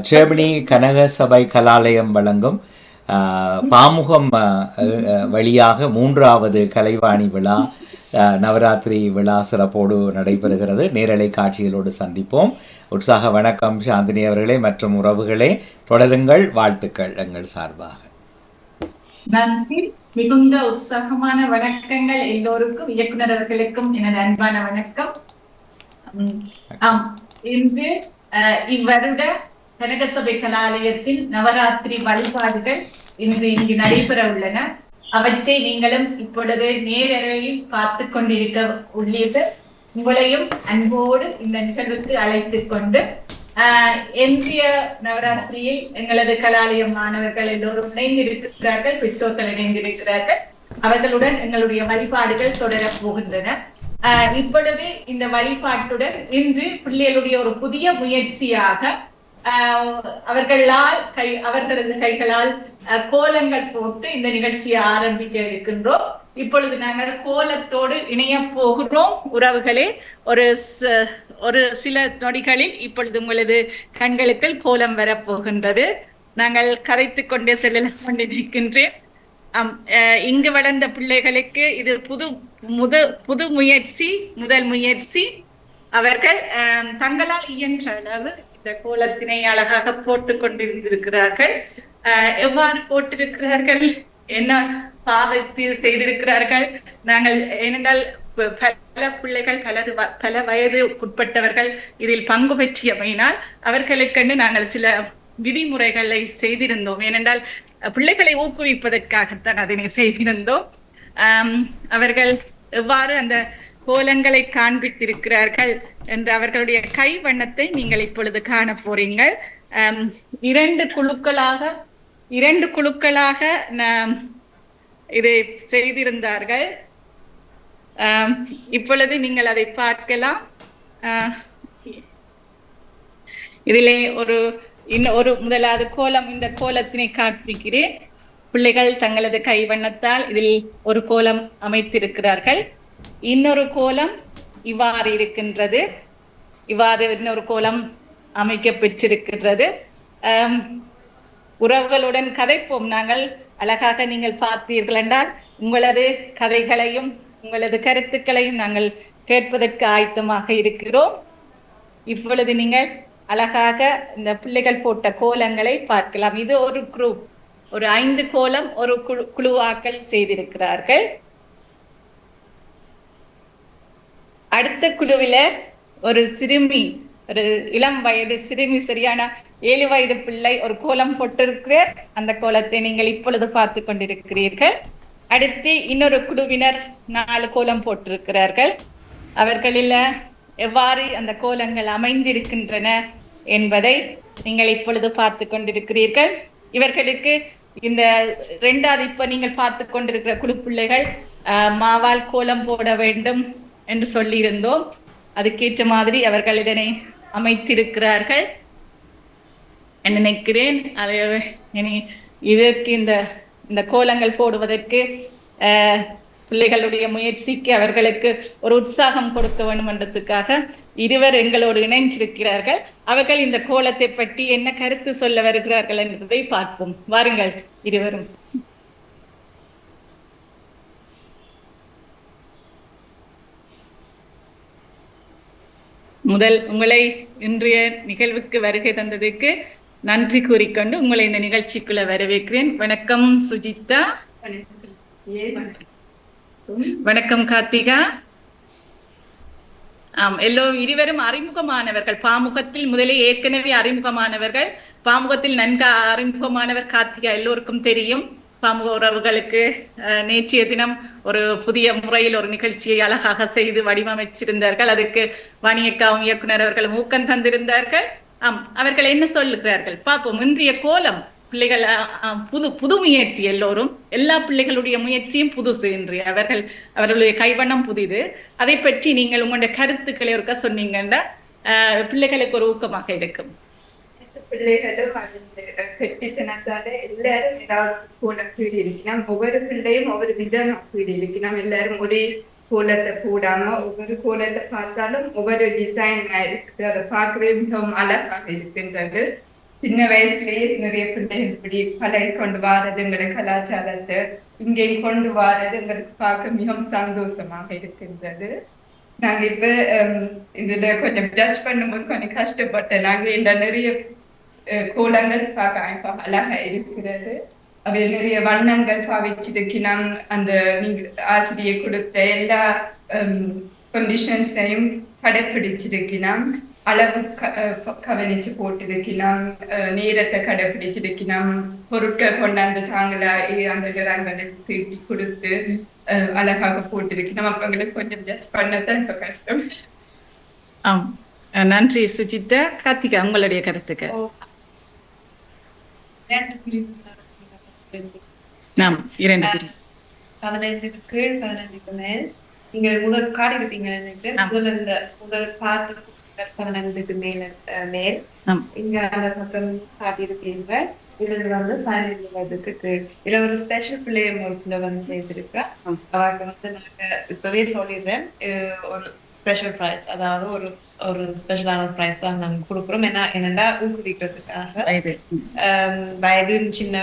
Germany கனக சபை கலாலயம் வழங்கும் பாமுகம் வழியாக மூன்றாவது கலைவாணி விழா நவராத்திரி விழா சிறப்போடு நடைபெறுகிறது. நேரலை காட்சிகளோடு சந்திப்போம். உற்சாக வணக்கம் சாந்தினி அவர்களே மற்றும் உறவுகளே, தொடருங்கள். வாழ்த்துக்கள் எங்கள் சார்பாக. நன்றி. மிகுந்த உற்சாகமான வணக்கங்கள் எல்லோருக்கும், இயக்குனர் அவர்களுக்கும் எனது அன்பான வணக்கம். இன்று இவ்வருட கனகசபை கலாலயத்தில் நவராத்திரி வழிபாடுகள் இன்று இங்கு நடைபெற உள்ளன. அவற்றை நீங்களும் இப்பொழுது நேரலையில் பார்த்து கொண்டிருக்க உள்ளீர்கள். உங்களையும் அன்போடு இந்த நிகழ்வுக்கு அழைத்துக் கொண்டு இன்றைய நவராத்திரியில் எங்களது கலாலய மாணவர்கள் எல்லோரும் இணைந்திருக்கிறார்கள், பெற்றோர்கள் இணைந்திருக்கிறார்கள். அவர்களுடன் எங்களுடைய வழிபாடுகள் தொடரப் போகின்றன. இப்பொழுது இந்த வழிபாட்டுடன் இன்று பிள்ளைகளுடைய ஒரு புதிய முயற்சியாக அவர்களது கைகளால் கோலங்கள் போட்டு இந்த நிகழ்ச்சியை ஆரம்பிக்க இருக்கின்றோம். இப்பொழுது நாங்கள் கோலத்தோடு இணைய போகிறோம். உறவுகளே, ஒரு சில நொடிகளில் இப்பொழுது உங்களது கண்களுக்கு கோலம் வரப்போகின்றது. நாங்கள் கதைத்துக் கொண்டே செல்ல கொண்டிருக்கின்றேன். இங்கு வளர்ந்த பிள்ளைகளுக்கு இது புது முயற்சி, முதல் முயற்சி. அவர்கள் தங்களால் இயன்ற அளவு இந்த கோலத்தினை அழகாக போட்டு கொண்டிருந்திருக்கிறார்கள். எவ்வாறு போட்டிருக்கிறார்கள், என்ன பாவத்தை செய்திருக்கிறார்கள். நாங்கள் ஏனென்றால் பல பிள்ளைகள் பல வயதுக்குட்பட்டவர்கள் இதில் பங்கு பெற்றியமையினால் அவர்களுக்கென்று நாங்கள் சில விதிமுறைகளை செய்திருந்தோம். ஏனென்றால் பிள்ளைகளை ஊக்குவிப்பதற்காகத்தான் அதனை செய்திருந்தோம். அவர்கள் எவ்வாறு அந்த கோலங்களை காண்பித்திருக்கிறார்கள் என்ற அவர்களுடைய கை வண்ணத்தை நீங்கள் இப்பொழுது காண போறீங்கள். இரண்டு குழுக்களாக இதை செய்திருந்தார்கள். இப்பொழுது நீங்கள் அதை பார்க்கலாம். இதிலே ஒரு முதலாவது கோலம், இந்த கோலத்தினை காண்பிக்கிறேன். பிள்ளைகள் தங்களது கைவண்ணத்தால் இதில் ஒரு கோலம் அமைத்திருக்கிறார்கள். இன்னொரு கோலம் இவ்வாறு இருக்கின்றது. இவ்வாறு இன்னொரு கோலம் அமைக்க பெற்றிருக்கின்றது. உறவுகளுடன் கதைப்போம். நாங்கள் அழகாக நீங்கள் பார்த்தீர்கள் என்றால் உங்களது கதைகளையும் உங்களது கருத்துக்களையும் நாங்கள் கேட்பதற்கு ஆயத்தமாக இருக்கிறோம். இப்பொழுது நீங்கள் அழகாக இந்த பிள்ளைகள் போட்ட கோலங்களை பார்க்கலாம். இது ஒரு குரூப், ஒரு 5 கோலம் ஒரு குழுவாக்கள் செய்திருக்கிறார்கள். அடுத்த குழுவில ஒரு சிறுமி, ஒரு இளம் வயது சிறுமி, சரியான 7 வயது பிள்ளை ஒரு கோலம் போட்டிருக்கிறார். அந்த கோலத்தை நீங்கள் இப்பொழுது பார்த்து கொண்டிருக்கிறீர்கள். அடுத்து இன்னொரு குழுவினர் 4 கோலம் போட்டிருக்கிறார்கள். அவர்களில் எவ்வாறு அந்த கோலங்கள் அமைந்திருக்கின்றன என்பதை நீங்கள் இப்பொழுது பார்த்து கொண்டிருக்கிறீர்கள். இவர்களுக்கு இந்த 2வது இப்ப நீங்கள் பார்த்து கொண்டிருக்கிற குழு பிள்ளைகள் மாவால் கோலம் போட வேண்டும் என்று சொல்லி இருந்தோம். அதுக்கேற்ற மாதிரி அவர்கள் இதனை அமைத்திருக்கிறார்கள் நினைக்கிறேன். இதற்கு இந்த கோலங்கள் போடுவதற்கு பிள்ளைகளுடைய முயற்சிக்கு அவர்களுக்கு ஒரு உற்சாகம் கொடுக்க வேண்டும் என்றதுக்காக இருவர் எங்களோடு இணைஞ்சிருக்கிறார்கள். அவர்கள் இந்த கோலத்தை பற்றி என்ன கருத்து சொல்ல வருகிறார்கள் என்பதை பார்ப்போம். வாருங்கள் இருவரும். முதல் உங்களை இன்றைய நிகழ்வுக்கு வருகை தந்ததுக்கு நன்றி கூறிக்கொண்டு உங்களை இந்த நிகழ்ச்சிக்குள்ள வரவேற்கிறேன். வணக்கம் சுஜிதா. வணக்கம் கார்த்திகா. இருவரும் அறிமுகமானவர்கள். பாமுகத்தில் முதலே ஏற்கனவே அறிமுகமானவர்கள். பாமுகத்தில் நன்கு அறிமுகமானவர் கார்த்திகா எல்லோருக்கும் தெரியும். பாமுக உறவுகளுக்கு நேற்றைய தினம் ஒரு புதிய முறையில் ஒரு நிகழ்ச்சியை அழகாக செய்து வடிவமைச்சிருந்தார்கள். அதுக்கு வாணியக்காவும் இயக்குனர் அவர்கள் ஊக்கம் தந்திருந்தார்கள். அவர்கள் என்ன சொல்லுகிறார்கள் பார்ப்போம். இன்றைய கோலம் பிள்ளைகள் புது முயற்சி. எல்லா பிள்ளைகளுடைய முயற்சியும் புதுசு. இன்றைய அவர்களுடைய கைவண்ணம் புதிது. அதை பற்றி நீங்கள் உங்களுடைய கருத்துக்களை ஒருக்கா சொன்னீங்கன்னா பிள்ளைகளுக்கு ஒரு ஊக்கமாக இருக்கும். பிள்ளைகளும் கெட்டித்தனத்தால எல்லாரும் ஏதாவது கூட பீடி இருக்கலாம். ஒவ்வொரு பிள்ளையும் ஒவ்வொரு விதம் பீடி இருக்கலாம். எல்லாரும் ஒரே கோலத்தை போடாம ஒவ்வொரு கோலத்தை பார்த்தாலும் ஒவ்வொரு டிசைன் இருக்குது. அதை பார்க்கவே மிகவும் அழகாக இருக்கின்றது. சின்ன வயசுலயே நிறைய பிள்ளைகள் இப்படி பழகி கொண்டு வாரதுங்கிற கலாச்சாரத்தை இங்கே கொண்டு வாரது எங்களுக்கு பார்க்க மிகவும் சந்தோஷமாக இருக்கின்றது. நாங்க இப்ப இதுல கொஞ்சம் ஜட்ஜ் பண்ணும்போது கொஞ்சம் கஷ்டப்பட்டேன். நாங்க இந்த நிறைய கோலங்கள் பார்க்க அழகா இருக்கிறது. அவை நிறைய வண்ணங்கள் பாவிச்சிருக்கிறோம். அந்த நீங்க ஆசிரியை கொடுத்த எல்லா கண்டிஷன்ஸையும் கடைப்பிடிச்சிருக்கிறோம். அளவு கவனிச்சு போட்டிருக்கிறோம். நேரத்தை கடைப்பிடிச்சிருக்கிறோம். பொருட்கள் கொண்டாந்து தாங்களா அந்த நிறங்களை தீட்டி கொடுத்து அழகாக போட்டிருக்கிறோம். அப்ப எங்களுக்கு கொஞ்சம் ஜட்ஜ் பண்ணதான் இப்ப கஷ்டம். ஆம், நன்றி சுஜிதா. கார்த்திகா, உங்களுடைய கருத்துக்கு. நாம் 2 15க்கு கீழ் 15க்கு மேல் நீங்கள் முதல் காடி இருப்பீங்க. முதல் பார்த்து 15க்கு மேல் இங்க அந்த பக்கம் காட்டியிருப்பீங்க. இதுல வந்து 15 வயதுக்கு கீழ். இதுல ஒரு ஸ்பெஷல் பிள்ளைய வந்து செய்திருக்கா. அவருக்கு வந்து நாங்க இப்பவே சொல்லிடுறேன், ஒரு ஸ்பெஷல் ப்ரைஸ், அதாவது ஒரு ஸ்பெஷலான ப்ரைஸ் தான் நாங்க கொடுக்குறோம். என்னடா ஊக்குவிக்கிறதுக்காக வயது சின்ன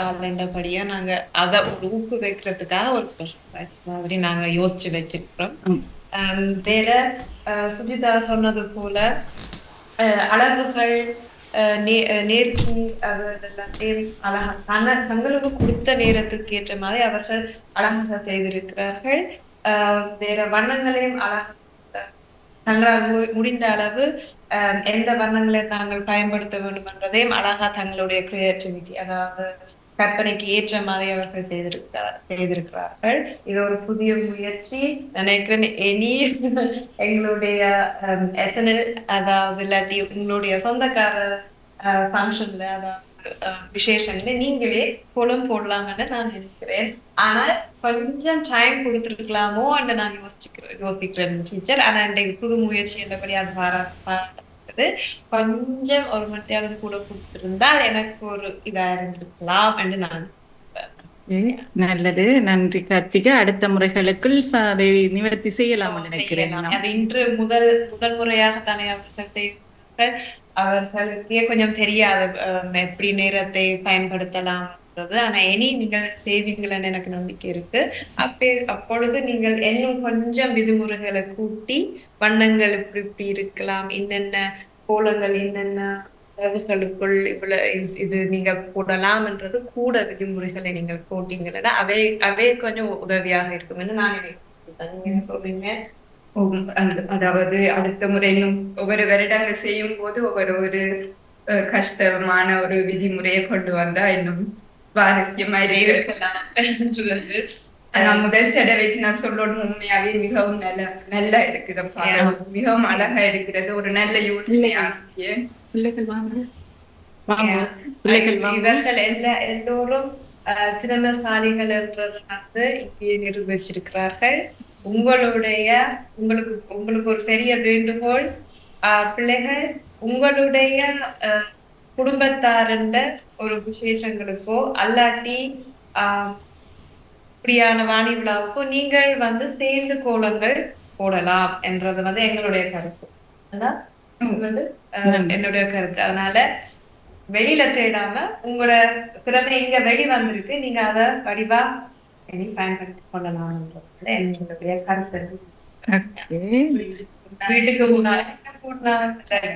ஆளுண்டபடியா நாங்க அதை ஒரு ஊக்குவிக்கிறதுக்காக ஒரு ஸ்பெஷல் ப்ரைஸ் மாதிரி நாங்க யோசிச்சு வச்சிருக்கிறோம். வேற சுஜிதா சொன்னது போல அளவுகள் நேர்த்தி அழகா தங்களுக்கு கொடுத்த நேரத்துக்கு ஏற்ற மாதிரி அவர்கள் அழகாக செய்திருக்கிறார்கள். வேற வண்ணங்களையும் அழகாக தங்களால் முடிந்த அளவு எந்த வண்ணங்களை தாங்கள் பயன்படுத்த வேண்டும் என்றதையும் அழகா தங்களுடைய கிரியேட்டிவிட்டி, அதாவது கற்பனைக்கு ஏற்ற மாதிரி அவர்கள் செய்திருக்கிறார்கள். இது ஒரு புதிய முயற்சி நினைக்கிறேன். எங்களுடைய SNL, அதாவது இல்லாட்டி உங்களுடைய சொந்தக்கார ஃபங்க்ஷன்ல, அதாவது விசேஷங்கள்ல நீங்களே கோலம் போடலாம்னு நான் நினைக்கிறேன். ஆனால் கொஞ்சம் டைம் கொடுத்துருக்கலாமோ என்று நான் யோசிக்கிறேன் டீச்சர். ஆனா இன்றைக்கு புது முயற்சி என்றபடி அது பாராட்டுறது. கொஞ்சம் ஒரு மத்தியாவது கூட கொடுத்திருந்தால் எனக்கு ஒரு இதா இருந்திருக்கலாம் என்று நான். நல்லது, நன்றி கார்த்திகா. அடுத்த முறைகளுக்குள் அதை நிவர்த்தி செய்யலாம் நினைக்கிறேன். அது இன்று முதல் முறையாக தானே அவர்கள் செய்வார்கள். அவர்களுக்கே கொஞ்சம் தெரியாது எப்படி நேரத்தை பயன்படுத்தலாம்ன்றது. ஆனா இனி நீங்கள் செய்வீங்களன்னு எனக்கு நம்பிக்கை இருக்கு. அப்பொழுது நீங்கள் இன்னும் கொஞ்சம் விதிமுறைகளை கூட்டி வண்ணங்கள் இப்படி இருக்கலாம், என்னென்ன கோலங்கள் என்னென்ன அளவுகளுக்குள் இது நீங்க போடலாம்ன்றது கூட விதிமுறைகளை நீங்கள் போட்டீங்கன்னா அவை கொஞ்சம் உதவியாக இருக்கும் நான் நினைக்கிறேன். சொல்றீங்க. அதாவது அடுத்த முறை இன்னும் ஒவ்வொரு வருடங்கள் செய்யும் போது ஒரு கஷ்டமான ஒரு விதிமுறையை கொண்டு வந்தா இன்னும் சுவாரஸ்யமா இருக்கலாம். முதல் தடவைக்கு நான் சொல்லணும், உண்மையாவே மிகவும் நல்லா இருக்குது, மிகவும் அழகா இருக்கிறது, ஒரு நல்ல யோசனை ஆசிய இவர்கள் எல்லோரும் திறமைசாலிகள் என்றது வந்து இங்கே நிரூபிச்சிருக்கிறார்கள். உங்களுக்கு ஒரு பெரிய வேண்டுகோள், பிள்ளைகள் உங்களுடைய குடும்பத்தாரண்ட ஒரு விசேஷங்களுக்கோ அல்லாட்டி இப்படியான வாணி விழாவுக்கோ நீங்கள் வந்து சேர்ந்து கோலங்கள் போடலாம் என்றது வந்து எங்களுடைய கருத்து. என்னுடைய கருத்து. அதனால வெளியில தேடாம உங்களோட திறமை இங்க வெளி வந்திருக்கு, நீங்க அதை வடிவா பயன்படுத்தி கொள்ளலாம் என்னுடைய கருத்து. வீட்டுக்கு முன்னால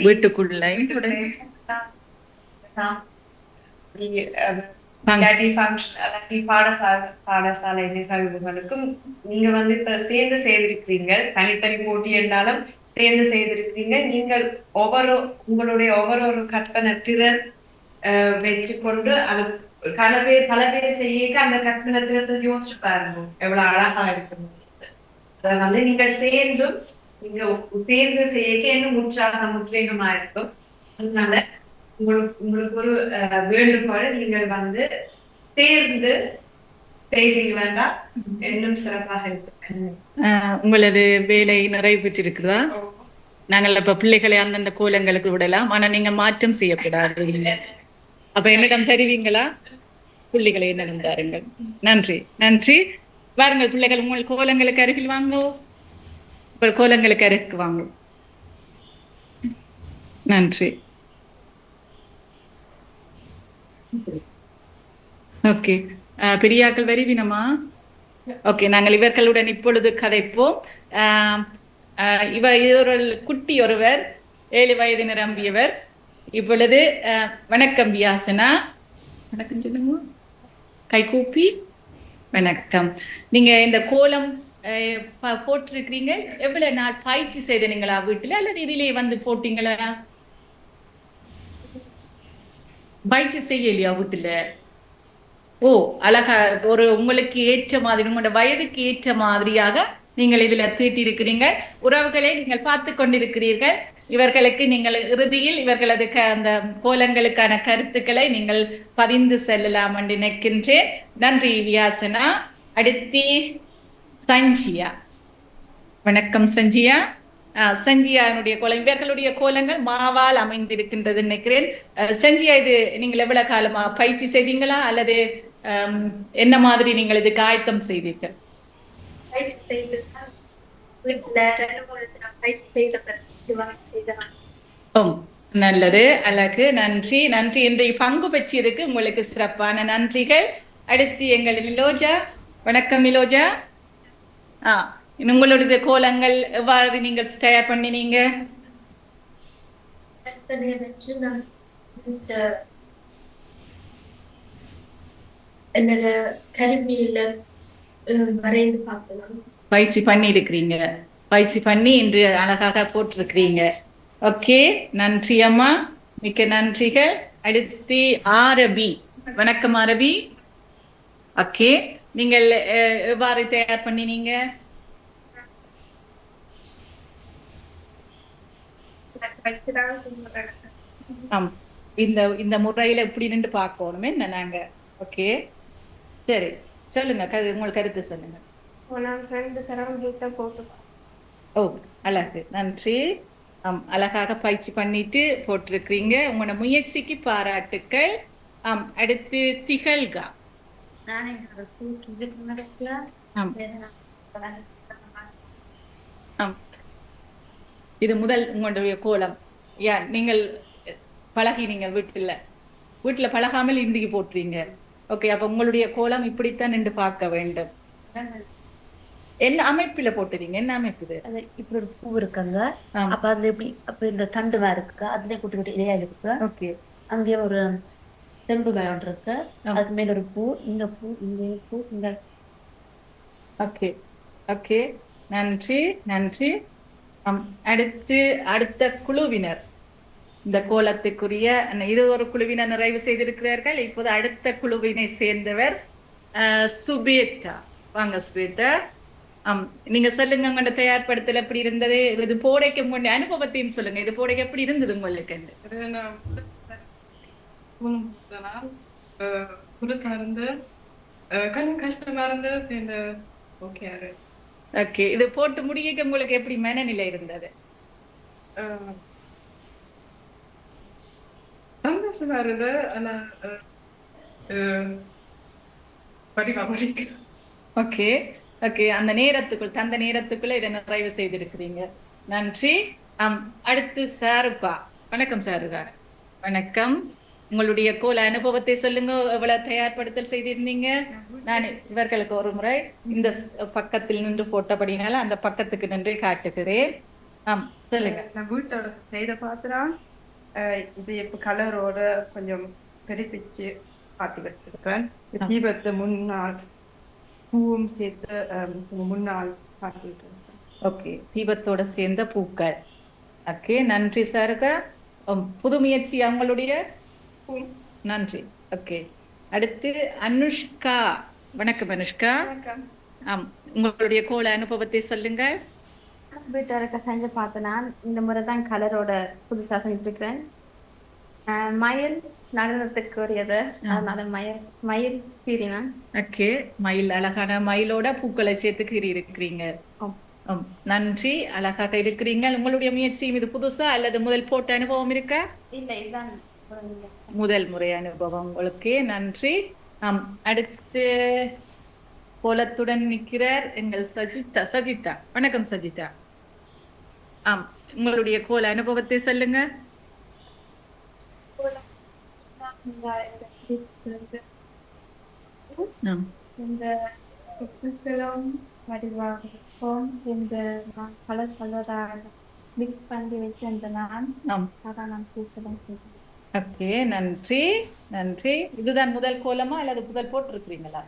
வீட்டுக்குள்ள பாடசாலை நிகழ்வுகளுக்கும் நீங்க வந்து இப்ப சேர்ந்து செய்திருக்கிறீங்க. தனித்தனி போட்டி என்றாலும் சேர்ந்து செய்திருக்கிறீங்க. நீங்கள் உங்களுடைய ஒவ்வொரு கற்பனை திறன் வச்சுக்கொண்டு அது பல பேர் செய்ய அந்த கற்பனை திறத்தை யோசிச்சு பாருங்க எவ்வளவு அழகா இருக்கு. அதை வந்து நீங்கள் சேர்ந்து செய்ய இன்னும் முற்றிலுமா இருக்கும். அதனால உங்களுக்கு ஒரு வேண்டுகோள், நீங்கள் வந்து சேர்ந்து செய்தீங்கன்னா இன்னும் சிறப்பாக இருக்கு. உங்களது வேலை நிறைவு பெற்றிருக்குதா? நாங்கள் இப்ப பிள்ளைகளை அந்தந்த கோலங்களுக்கு விடலாம், ஆனா நீங்க மாற்றம் செய்யக்கூடாது. அப்ப என்னிடம் தெரிவிங்களா? புள்ளிகளை என்னிடம் தாருங்கள். நன்றி. வாருங்கள் பிள்ளைகள், உங்கள் கோலங்களுக்கு அருகில் வாங்கோ. உங்கள் கோலங்களுக்கு அருகில் வாங்கோ. நன்றி. ஓகே, பெரியாக்கள் வருவினமா? ஓகே, நாங்கள் இவர்களுடன் இப்பொழுது கதைப்போம். இது ஒரு குட்டி ஒருவர், 7 வயது நிரம்பியவர். இப்பொழுது வணக்கம் வியாசனா. வணக்கம் சொல்லுங்க, கை கூப்பி வணக்கம். நீங்க இந்த கோலம் போட்டிருக்கிறீங்க, எவ்வளவு நாள் பயிற்சி செய்தீங்களா வீட்டுல, அல்லது இதிலே வந்து போட்டீங்களா? பயிற்சி செய்யலையா வீட்டுல? ஓ, அழகா, ஒரு உங்களுக்கு ஏற்ற மாதிரி, உங்களோட வயதுக்கு ஏற்ற மாதிரியாக நீங்கள் இதுல தீட்டி இருக்கிறீங்க. உறவுகளை நீங்கள் பார்த்து கொண்டிருக்கிறீர்கள். இவர்களுக்கு நீங்கள் இறுதியில் இவர்களது அந்த கோலங்களுக்கான கருத்துக்களை நீங்கள் பதிந்து செல்லலாம் என்று நினைக்கின்றேன். நன்றி வியாசனா. அடுத்து சஞ்சியா. வணக்கம் சஞ்சியா. சஞ்சியானுடைய கோலம், இவர்களுடைய கோலங்கள் மாவால் அமைந்திருக்கின்றது நினைக்கிறேன். சஞ்சியா, இது நீங்கள் எவ்வளவு காலமா பயிற்சி செய்தீங்களா, அல்லது என்ன மாதிரி நீங்கள் இதுக்கு ஆயத்தம் செய்தீர்கள்? நல்லது, அழகு, நன்றி. நன்றி. இன்றைய பங்கு பெற்றியதுக்கு உங்களுக்கு சிறப்பான நன்றிகள். அடுத்து எங்கள் நிலோஜா. வணக்கம் நிலோஜா. உங்களுடைய கோலங்கள் எவ்வாறு நீங்கள் தயார் பண்ணினீங்க? என்னோட கருவியில வரைந்து பார்க்கலாம். பயிற்சி பண்ணி இருக்கிறீங்க, பயிற்சி பண்ணி இன்று அழகாக போட்டிருக்கிறீங்க. ஓகே, நன்றி அம்மா, மிக்க நன்றிகள். அடுத்து ஆரபி. வணக்கம் ஆரபி. ஓகே, நீங்கள் எவ்வாறு தயார் பண்ணினீங்க? இந்த முறையில எப்படி நின்று பார்க்கணுமே நாங்க. ஓகே, சரி, சொல்லுங்க, உங்கள் கருத்து சொல்லுங்க. ஓ, அழகு, நன்றி. அழகாக பயிற்சி பண்ணிட்டு போட்டிருக்கிறீங்க. உங்களோட முயற்சிக்கு பாராட்டுக்கள். அடுத்து திகழ்கா. இது முதல் உங்களுடைய கோலம். நீங்கள் பழகினீங்க வீட்டுல பழகாமல் இந்திக்கு போட்டுறீங்க. ஓகே, அப்ப உங்களுடைய கோலம் இப்படித்தான் நின்று பார்க்க வேண்டும். என்ன அமைப்புல போட்டுறீங்க? என்ன அமைப்பு இது? இப்படி ஒரு பூ இருக்குங்க, அப்ப அதுல எப்படி அப்ப இந்த தண்டு மேல இருக்கு, அதுல குட்டி குட்டி இலையா இருக்கு. ஓகே, அங்கே ஒரு செம்பு மேல ஒன்று இருக்கு, அதுக்கு மேல ஒரு பூ, இங்க பூ, இங்க பூ, இங்க. ஓகே, ஓகே, நன்றி, நன்றி. அடுத்த குழுவினர், இந்த கோலத்துக்குரிய இது ஒரு குழுவினர் நிறைவு செய்திருக்கிறார்கள். இப்போது அடுத்த குழுவினை சேர்ந்தவர் சுபேதா. வாங்க சுபேதா. நீங்க சொல்லுங்க, உங்களோட தயார்படுத்தல் எப்படி இருந்தது? இது போடைக்கு முன்னே அனுபவத்தையும் சொல்லுங்க. இது போடைக்கு எப்படி இருந்தது உங்களுக்கு? கஷ்டமா இருந்தது. ஓகே, இது போட்டு முடிக்க உங்களுக்கு எப்படி மனநிலை இருந்தது? சந்தோஷமா இருந்தது. ஆனா ஓகே, ஓகே, அந்த நேரத்துக்குள்ள இதை நிறைவு செய்திருக்கிறீங்க. நன்றி. அடுத்து சாருகா. வணக்கம் சாருகா. வணக்கம். உங்களுடைய கோல அனுபவத்தை சொல்லுங்க. எவ்வளவு தயார்படுத்தல் செய்திருந்தீங்க? நான் இவர்களுக்கு ஒரு முறை இந்த பக்கத்தில் நின்று போட்டபடினால அந்த பக்கத்துக்கு நின்று காட்டுகிறேன். சொல்லுங்க. நான் வீட்டோட செய்த பாத்திரம் இது இப்ப கலரோட கொஞ்சம் பெருப்பிச்சு பாத்தி வச்சிருக்கேன். தீபத்தை முன்னாள் பூவும் சேர்த்து முன்னாள் பாத்திட்டு இருக்கேன். ஓகே, தீபத்தோட சேர்ந்த பூக்கள். ஓகே, நன்றி சாருகா. புது முயற்சி அவங்களுடைய. நன்றி. ஓகே, அடுத்து அனுஷ்கா. வணக்கம் அனுஷ்கா. உங்களுடைய கோல அனுபவத்தை சொல்லுங்க. வீட்டை செஞ்சு பார்த்தேன்னா இந்த முறை தான் கலரோட புதுசா செஞ்சுருக்கிறேன். மயில் நடனத்துக்கு உரியது, அதனால மயில் கீறினேன். ஓகே, மயில், அழகான மயிலோட பூக்களை சேர்த்து கீறி இருக்கிறீங்க. நன்றி, அழகாக இருக்கிறீங்க. உங்களுடைய முயற்சியும் இது புதுசா அல்லது முதல் போட்ட அனுபவம் இருக்கா? இல்ல, இதுதான் முதல் முறை அனுபவம் உங்களுக்கு. நன்றி. அடுத்து கோலத்துடன் நிற்கிறார் எங்கள் சஜிதா. சஜிதா, வணக்கம் சஜிதா. ஆம், உங்களுடைய கோல அனுபவத்தை சொல்லுங்க. ஆம். இந்த சுற்றுகளும் வடிவாகவும் இந்த கலர் கலராக மிக்ஸ் பண்ணி வச்சிருந்த ஆம். அதான் நான் பூக்களும் ஓகே, நன்றி நன்றி. இதுதான் முதல் கோலமா அல்லது முதல் போட்டிருக்கிறீங்களா?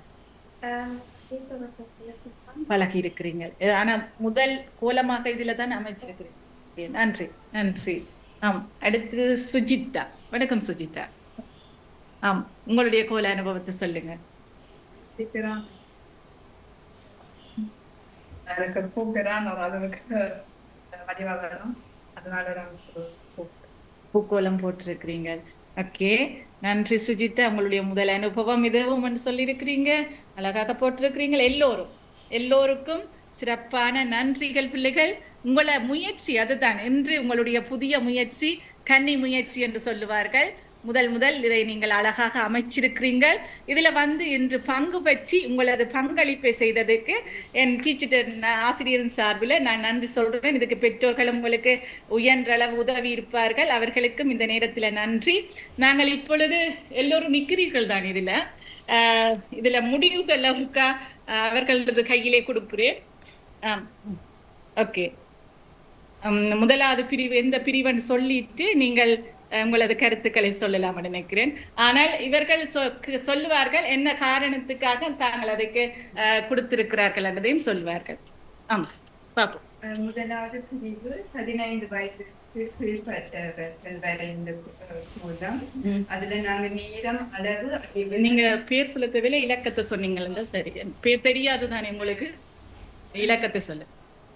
பழகி இருக்கிறீங்க, ஆனா முதல் கோலமாக இதுல தான் அமைச்சிருக்கிறீங்க. நன்றி நன்றி. ஆம், அடுத்து சுஜிதா. வணக்கம் சுஜிதா. ஆம், உங்களுடைய கோல அனுபவத்தை சொல்லுங்க. பூக்கோலம் போட்டிருக்கிறீங்க. ஓகே, நன்றி சுஜிதா. உங்களுடைய முதல் அனுபவம் இதுவும் சொல்லியிருக்கிறீங்க, அழகாக போட்டிருக்கிறீங்க. எல்லோருக்கும் சிறப்பான நன்றிகள் பிள்ளைகள். உங்கள முயற்சி அதுதான் இன்று உங்களுடைய புதிய முயற்சி, கன்னி முயற்சி என்று சொல்லுவார்கள். முதல் இதை நீங்கள் அழகாக அமைச்சிருக்கிறீர்கள். இதுல இன்று பங்கு பற்றி உங்களது பங்களிப்பை செய்ததுக்கு என் டீச்சர் ஆசிரியரின் சார்பில் நான் நன்றி சொல்றேன். இதுக்கு பெற்றோர்களும் உங்களுக்கு உயர்ந்தளவு உதவி இருப்பார்கள், அவர்களுக்கும் இந்த நேரத்துல நன்றி. நாங்கள் இப்பொழுது எல்லோரும் நிற்கிறீர்கள் தான். இதுல முடிவுகள் அவர்களது கையிலே கொடுக்கிறேன். ஓகே, முதலாவது பிரிவு எந்த பிரிவுன்னு சொல்லிட்டு நீங்கள் உங்களது கருத்துக்களை சொல்லலாம் நினைக்கிறேன். ஆனால் இவர்கள் சொல்லுவார்கள் என்ன காரணத்துக்காக தாங்கள் அதுக்கு கொடுத்திருக்கிறார்கள் என்பதையும் சொல்வார்கள். பாப்போம். முதலாவது பிரிவு 15 வயதுக்கு கீழ்பட்டவர்கள் வரை இந்த கோலம். அதுல நாங்க நேரம் அளவு நீங்க பேர் சொல்ல தேவையில்லை, இலக்கத்தை சொன்னீங்க. சரி, பேர் தெரியாதுதானே உங்களுக்கு, இலக்கத்தை சொல்லு.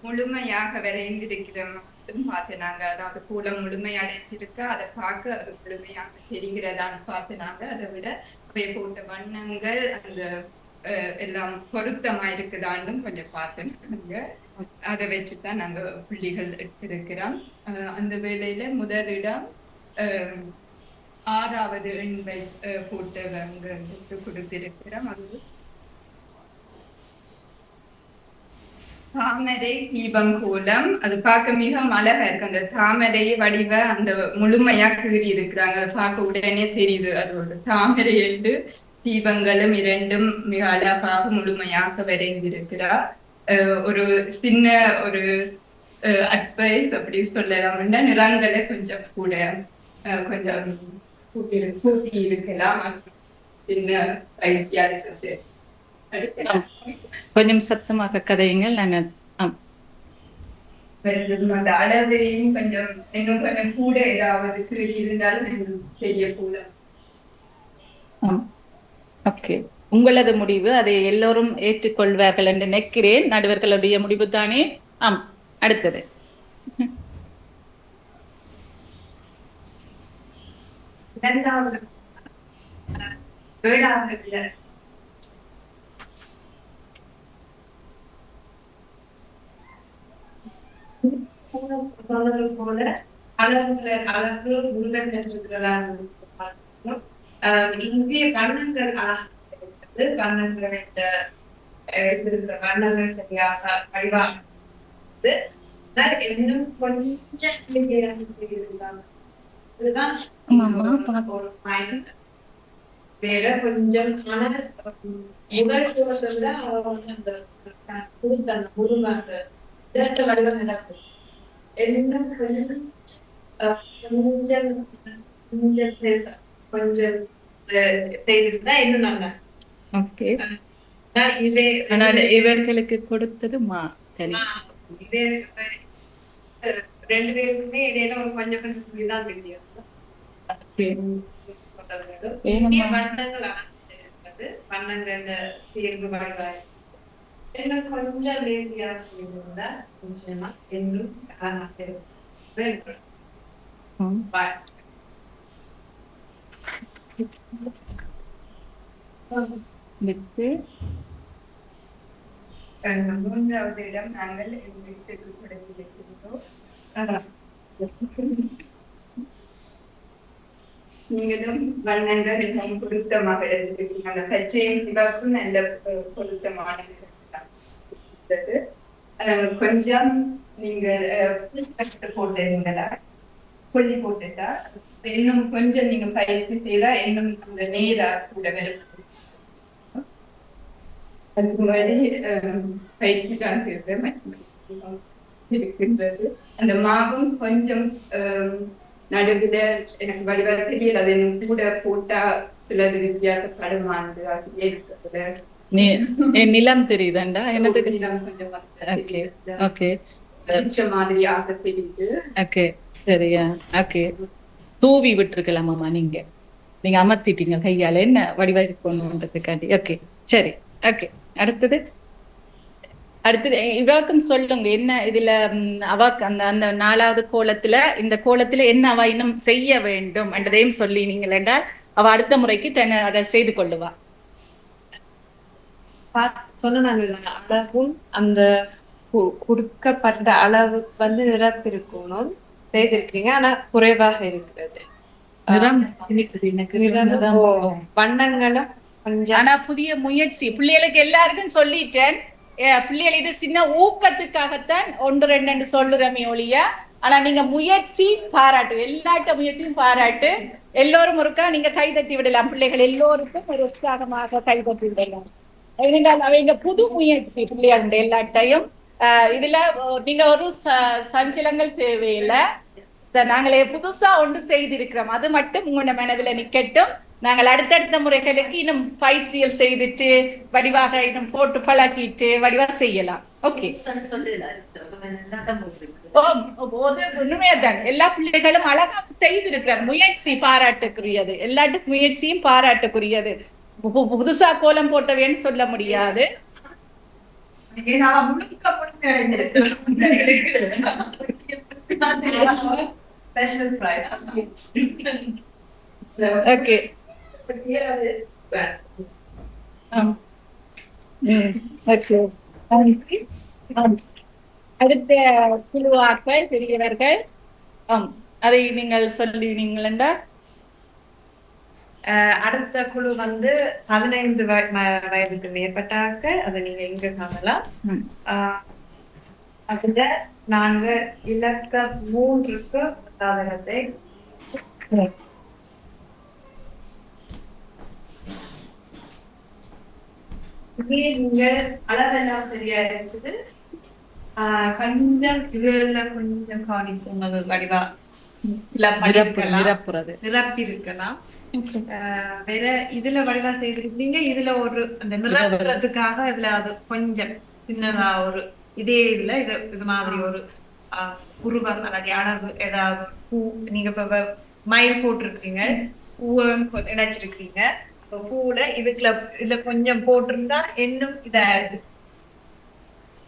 முழுமையாக வரைந்திருக்கிற மட்டும் பார்த்தினாங்க. அதாவது கோலம் முழுமை அடைஞ்சிருக்க அதை பார்க்க அது முழுமையாக தெரிகிறதான்னு பார்த்தினாங்க. அதை விட அவை போட்ட வண்ணங்கள் அந்த எல்லாம் பொருத்தமா இருக்குதான்னு கொஞ்சம் பார்த்தினாங்க. அதை வச்சுதான் நாங்க புள்ளிகள் எடுத்திருக்கிறோம். அந்த வேளையில முதலிடம் 6வது எண் போட்டவங்க கொடுத்திருக்கிறோம். அது தாமரை தீபங்கோலம். அது பார்க்க மிக அழகா இருக்கு. அந்த தாமரை வடிவ அந்த முழுமையா கீறி இருக்கிறாங்க, பார்க்க உடனே தெரியுது அது ஒரு தாமரை. தீபங்களும் இரண்டும் மிக அழகாக முழுமையாக வரைந்திருக்கிறார். ஒரு சின்ன ஒரு அட்வைஸ் அப்படி சொல்லலாம்னா, நிறங்களை கொஞ்சம் கூட கொஞ்சம் கூட்டி இருக்கலாம். சின்ன பயிற்சியா இருக்கிறது. கொஞ்சம் சத்தமாக கதையுங்கள். நாங்க அந்த அளவையும் கொஞ்சம் இன்னும் கொஞ்சம் கூட ஏதாவது கீழ் இருந்தாலும் செய்யக்கூட. ஓகே, உங்களது முடிவு, அதை எல்லோரும் ஏற்றுக்கொள்வார்கள் என்று நினைக்கிறேன். நடுவர்களுடைய முடிவு தானே. அடுத்தது இரண்டாவது ஏழாவது போல அழகு முருகன் இந்திய வண்ணங்கள் வண்ணங்கள் இருக்கிற வண்ணங்கள் சரியாக வடிவானது. இன்னும் கொஞ்சம் இதுதான் ஒரு பாயிண்ட். வேற கொஞ்சம் முதல் கோலத்துல அந்த முருகன் அந்த இதற்கு வடிவம் நடக்கும். இன்னும் கொஞ்சம் செய்திருந்தா இன்னும் நல்லா. ஓகே, இவர்களுக்கு கொடுத்தது இதே 2 பேருக்குமே இடையில கொஞ்சம் தான் தெரியும். வண்ணங்கள் அமைந்திருக்கிறது. வண்ணங்கள் தேர்வு வழிவாய் இன்னும் கொஞ்சம் லேசியா இருந்தா நிச்சயமா இன்னும் மூன்றாவது இடம் நாங்கள் வீட்டுக்கு கொடுத்திருக்கிறோம். நீங்களும் வண்ணங்கள் மிகவும் பொருத்தமாக எடுத்திருக்கீங்க. அந்த பச்சையும் சிவப்பும் நல்ல பொருத்தமான இருந்தது. கொஞ்சம் நீங்க போட்டிருந்தீங்களா, புள்ளி போட்டுட்டா இன்னும் கொஞ்சம் நீங்க பயிற்சி செய்தா இன்னும் அந்த நேரா கூட வரும். அதுக்கு முன்னாடி பயிற்சிக்கான இருக்கின்றது. அந்த மாவும் கொஞ்சம் நடுவில் எனக்கு வடிவா தெரியல, அது எனக்கு கூட போட்டா சிலது வித்தியாசப்படுமானது அது இருக்கிறது. நிலம் தெரியுதாண்டா என்னது நிலம் கொஞ்சம் ஓகே மாதிரியாக தெரியுது. ஓகே சரியா ஓகே. தூவி விட்டுருக்கலாமாமா, நீங்க அமர்த்திட்டீங்க கையால என்ன வடிவா இருக்கணும்ன்றதுக்காண்டி. ஓகே சரி ஓகே. அடுத்தது இவாக்கும் சொல்லுங்க என்ன இதுல அவாக்கு அந்த அந்த 4வது கோலத்துல இந்த கோலத்துல என்ன அவ இன்னும் செய்ய வேண்டும் என்றதையும் சொல்லி நீங்கள் என்றால் அவ அடுத்த முறைக்கு அதை செய்து கொள்ளுவா. சொன்னாங்க அளவும் அந்த கொடுக்கப்பட்ட அளவு நிரப்பிருக்கணும் செய்திருக்கீங்க, ஆனா குறைவாக இருக்கிறது. வண்ணங்களும் கொஞ்சம். ஆனா புதிய முயற்சி பிள்ளைகளுக்கு எல்லாருக்கும் சொல்லிட்டேன். பிள்ளைகள் இது சின்ன ஊக்கத்துக்காகத்தான் 1 2 சொல்லுறமே ஒழிய, ஆனா நீங்க முயற்சி பாராட்டு, எல்லாட்ட முயற்சியும் பாராட்டு. எல்லோரும் ஒருக்கா நீங்க கைதட்டி விடலாம், பிள்ளைகள் எல்லோருக்கும் ஒரு உற்சாகமாக கைதட்டி விடலாம். அவங்க புது முயற்சி பிள்ளைகள் எல்லாட்டையும். இதுல நீங்க ஒரு சஞ்சலங்கள் தேவையில்லை. நாங்களே புதுசா ஒன்று செய்திருக்கிறோம், அது மட்டும் உங்களோட மனதுல நிக்கட்டும். நாங்கள் அடுத்தடுத்த முறைகளுக்கு இன்னும் பயிற்சிகள் செய்துட்டு வடிவாக இன்னும் போட்டு பழகிட்டு வடிவா செய்யலாம். ஓகே உண்மையாதான் எல்லா பிள்ளைகளும் அழகாக செய்திருக்கிறார். முயற்சி பாராட்டுக்குரியது, எல்லாத்துக்கும் முயற்சியும் பாராட்டுக்குரியது. புதுசா கோலம் போட்டவேன்னு சொல்ல முடியாது. ஓகே அடுத்த குழுவாக்கள் பெரியவர்கள் அதை நீங்கள் சொல்லுவீங்கள் என்றால் அடுத்த குழு 15 வயதுக்கு மேற்பட்டாக்க அதை நீங்க எங்க காணலாம். அதுல நாங்க இலக்க 3க்கு சாதனத்தை நீங்க அளவெல்லாம் சரியா இருக்குது. கொஞ்சம் இதுல கொஞ்சம் காணிப்போம் வடிவா நிரப்பி இருக்கலாம். வேற இதுல வடிவா செய்திருக்கீங்க. இதுல ஒரு அந்த நிரப்புறதுக்காக இதுல அது கொஞ்சம் சின்னதா ஒரு இதே இதுல இது மாதிரி ஒரு உருவம் அல்லது அளவு ஏதாவது பூ நீங்க இப்ப மயில் போட்டிருக்கீங்க, பூவை இணைச்சிருக்கீங்க. பூல இதுல கொஞ்சம் போட்டிருந்தா இன்னும் இதா இருக்கு.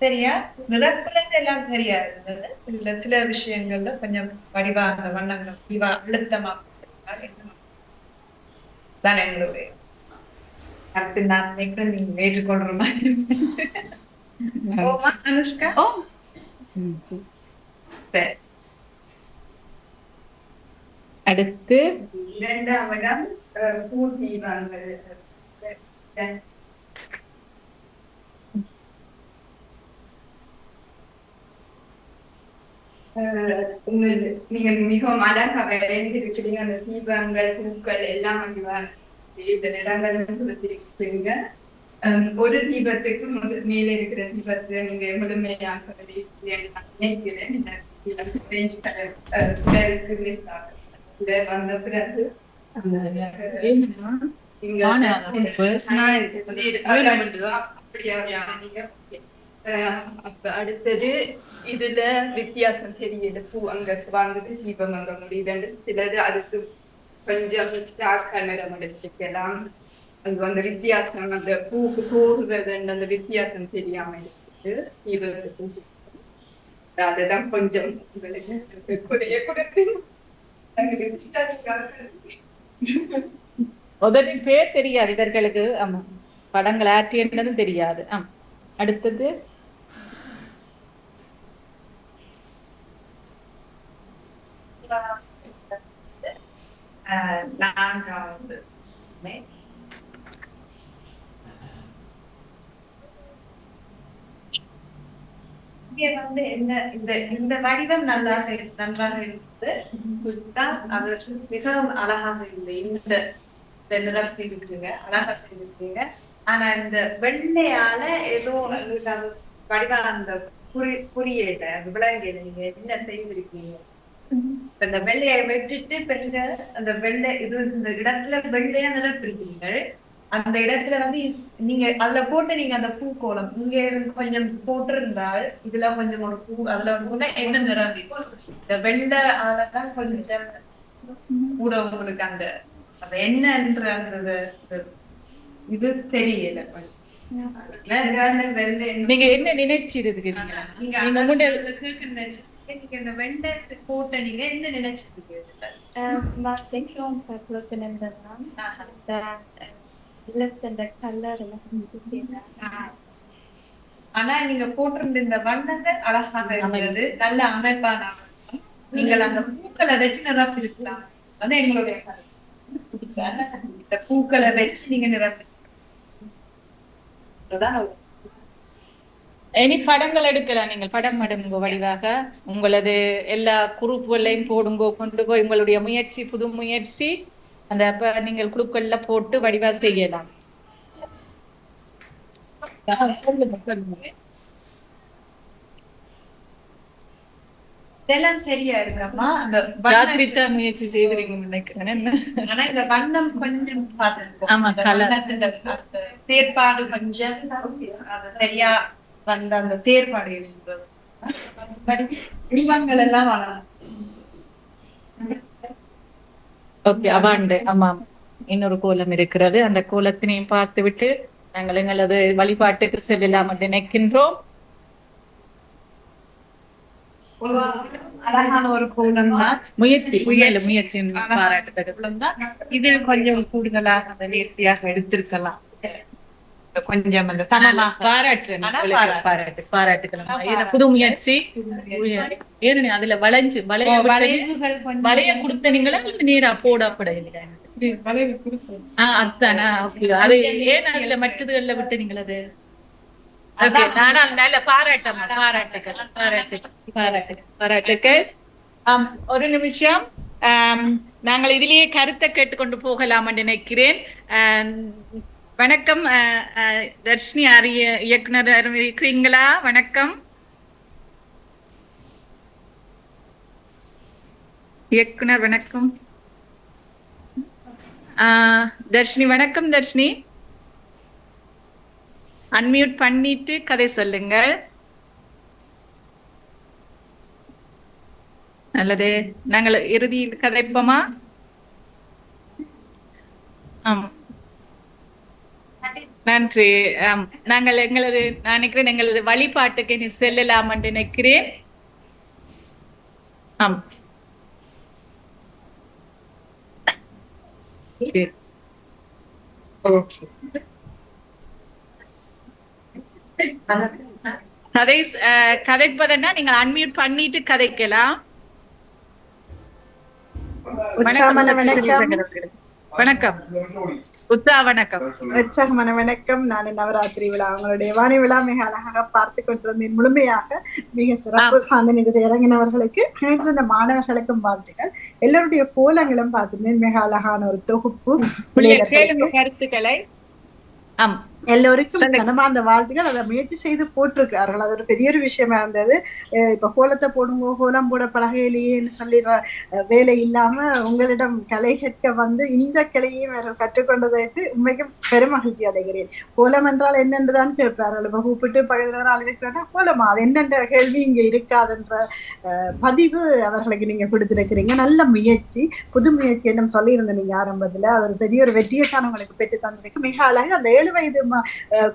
சரியா நிரப்புறது எல்லாம் சரியா இருந்தது. இதுல சில விஷயங்கள்ல கொஞ்சம் வடிவா அந்த வண்ணங்கள் வடிவா அழுத்தமா தான் எங்களுடைய அடுத்து நான் நினைக்கிறேன் நீங்க ஏற்றுக்கொள்ற மாதிரி. அனுஷ்கா சரி. அடுத்து 2ஆம் இடம் பூர்த்தி வாங்கல். நீங்க மிகவும் அழகா வரைந்திருக்கிறீங்க. அந்த தீபங்கள் பூக்கள் எல்லாம் இந்த நிறங்களும் கொடுத்திருக்கிறீங்க. ஒரு தீபத்துக்கு மேல இருக்கிற தீபத்தை நீங்க முழுமையாக நினைக்கிறேன். வந்த பிறகு அடுத்தது இதுல வித்தியாசம் தெரியல. பூ அங்க வாங்குது, தீபம் அங்க முடியுது. சிலது அதுக்கு கொஞ்சம் நிறம் எடுத்துக்கலாம். அது அந்த வித்தியாசம் அந்த பூக்கு போடுறது அந்த வித்தியாசம் தெரியாம இருக்குது. தீபத்துக்கு அதுதான் கொஞ்சம் குறைய கொடுத்து உதவின் பேர் தெரியாது இவர்களுக்கு. ஆமா படங்கள் ஆற்றியதும் தெரியாது. அடுத்தது 4வது இங்க வந்து என்ன இந்த வடிவம் நன்றாக இருந்தது சொல்லிதான் அது மிகவும் அழகாக இல்லை. இந்த நிறத்தில் இருக்குங்க, அழகா செஞ்சிருக்கீங்க. ஆனா இந்த வெள்ளையால ஏதோ வடிவம் அந்த புரியல, அது விளங்கல. நீங்க என்ன செய்திருக்கீங்க? இந்த வெள்ளையை வெட்டிட்டு பெற்ற அந்த வெள்ளை இந்த இடத்துல வெள்ளையா நிறப்பிருக்கீங்க. அந்த இடத்துல வந்து நீங்க அதுல போட்டு நீங்க அந்த பூக்கோளம் இங்க கொஞ்சம் போட்டிருந்தால் இதுல கொஞ்சம் ஒரு பூ அதுல வந்து என்ன நிரம்பி இந்த வெள்ளை ஆளதான் கொஞ்சம் கூட உங்களுக்கு அந்த அந்த என்னன்ற அந்த இது தெரியல. நீங்க என்ன நினைச்சிருக்கீங்க? நீங்க முன்னாடி நீங்க இந்த வெள்ளை போட்ட நீங்க என்ன நினைச்சிருக்கீங்க? ஆனா நீங்க போட்டிருந்த இந்த வண்ணங்கள் அழகாக இருந்தது, நல்ல அமைப்பான. நீங்கள் அந்த பூக்களை வச்சு நிரப்பி இருக்கலாம். வந்து எங்களுடைய இந்த பூக்களை வச்சு நீங்க நிரப்பி இனி படங்கள் எடுக்கலாம். நீங்கள் படம் எடுங்க வடிவாக உங்களது எல்லா குரூப்புகளையும் போடுங்கோ, கொண்டு போய் உங்களுடைய முயற்சி புது முயற்சி அந்த நீங்கள் குழுக்கள்ல போட்டு வடிவா செய்யலாம். இதெல்லாம் சரியா இருக்காமா? அந்த ராத்திரித்தா முயற்சி செய்திருக்கீங்க நினைக்கிறேன். ஆனா இந்த வண்ணம் கொஞ்சம் தேர்ப்பாடு கொஞ்சம் சரியா வந்த அந்த தேர்ப்பாடு வடிவங்கள் எல்லாம் வரலாம். ஓகே, அவாண்டு. ஆமாம், இன்னொரு கோலம் இருக்கிறது. அந்த கோலத்தினையும் பார்த்து விட்டு நாங்கள் எங்களது வழிபாட்டுக்கு செல்லலாம் என்று நினைக்கின்றோம். அழகான ஒரு கோலம் தான். முயற்சி பாராட்டுதல் தான். இது கொஞ்சம் கூடுதலாக அந்த நேர்த்தியாக எடுத்திருக்கலாம். கொஞ்சம் அந்த பாராட்டுகள் புது முயற்சி. ஏன்னு அதுல வளைய கொடுத்த நீங்களா நேரா போடப்பட இல்லை? அதுதானா? அது ஏன் அதுல மற்றதுகள்ல விட்டு நீங்கள் அது நல்ல பாராட்டுகள். ஒரு நிமிஷம், நாங்கள் இதிலேயே கருத்தை கேட்டுக்கொண்டு போகலாம் என்று நினைக்கிறேன். வணக்கம் தர்ஷினி, இயக்குனர் இருக்கிறீங்களா? வணக்கம் இயக்குனர். வணக்கம் தர்ஷினி. வணக்கம் தர்ஷினி, அன்மியூட் பண்ணிட்டு கதை சொல்லுங்க. நல்லது, நாங்கள் இறுதியில் கதைப்போமா? நன்றி. நாங்கள் எங்களது நினைக்கிறேன் எங்களது வழிபாட்டுக்கு செல்லலாம் என்று நினைக்கிறேன். கதைப்பதன்னா நீங்க அன்மியூட் பண்ணிட்டு கதைக்கலாம். வணக்கம் உத்தா. வணக்கம் உற்சாகமான வணக்கம். நான் நவராத்திரி விழா அவங்களுடைய வாணி விழா மிக அழகாக பார்த்து கொண்டிருந்தேன். முழுமையாக மிக சிறப்பு சார்ந்த நிதியில் இறங்கினவர்களுக்கு, இந்த மாணவர்களுக்கும் வாழ்த்துக்கள். எல்லாருடைய கோலங்களும் பார்த்திருந்தேன். மிக அழகான ஒரு தொகுப்பு. கருத்துக்களை எல்லோருக்கும் மனமார்ந்த வாழ்த்துக்கள். அதை முயற்சி செய்து போட்டிருக்கிறார்கள். அது ஒரு பெரிய ஒரு விஷயமா இருந்தது. இப்ப கோலத்தை போடுங்க, கோலம் போட பழகையிலேன்னு சொல்லிடுற வேலை இல்லாம உங்களிடம் கலை கற்க வந்து இந்த கலையையும் கற்றுக்கொண்டதற்கு உண்மைக்கும் பெருமகிழ்ச்சி அடைகிறேன். கோலம் என்றால் என்னென்றுதான் கேட்பார்கள். இப்ப கூப்பிட்டு பழகிற ஆள் இருக்கிறாங்க, கோலமா அது என்னென்ற கேள்வி இங்க இருக்காதுன்ற பதிவு அவர்களுக்கு நீங்க கொடுத்திருக்கிறீங்க. நல்ல முயற்சி, புது முயற்சி என்னும் சொல்லியிருந்த நீங்க ஆரம்பத்துல அது ஒரு பெரிய ஒரு வெற்றியைத்தான் உங்களுக்கு பெற்று தந்திருக்கு. மிக அழகு. அந்த 7 வயது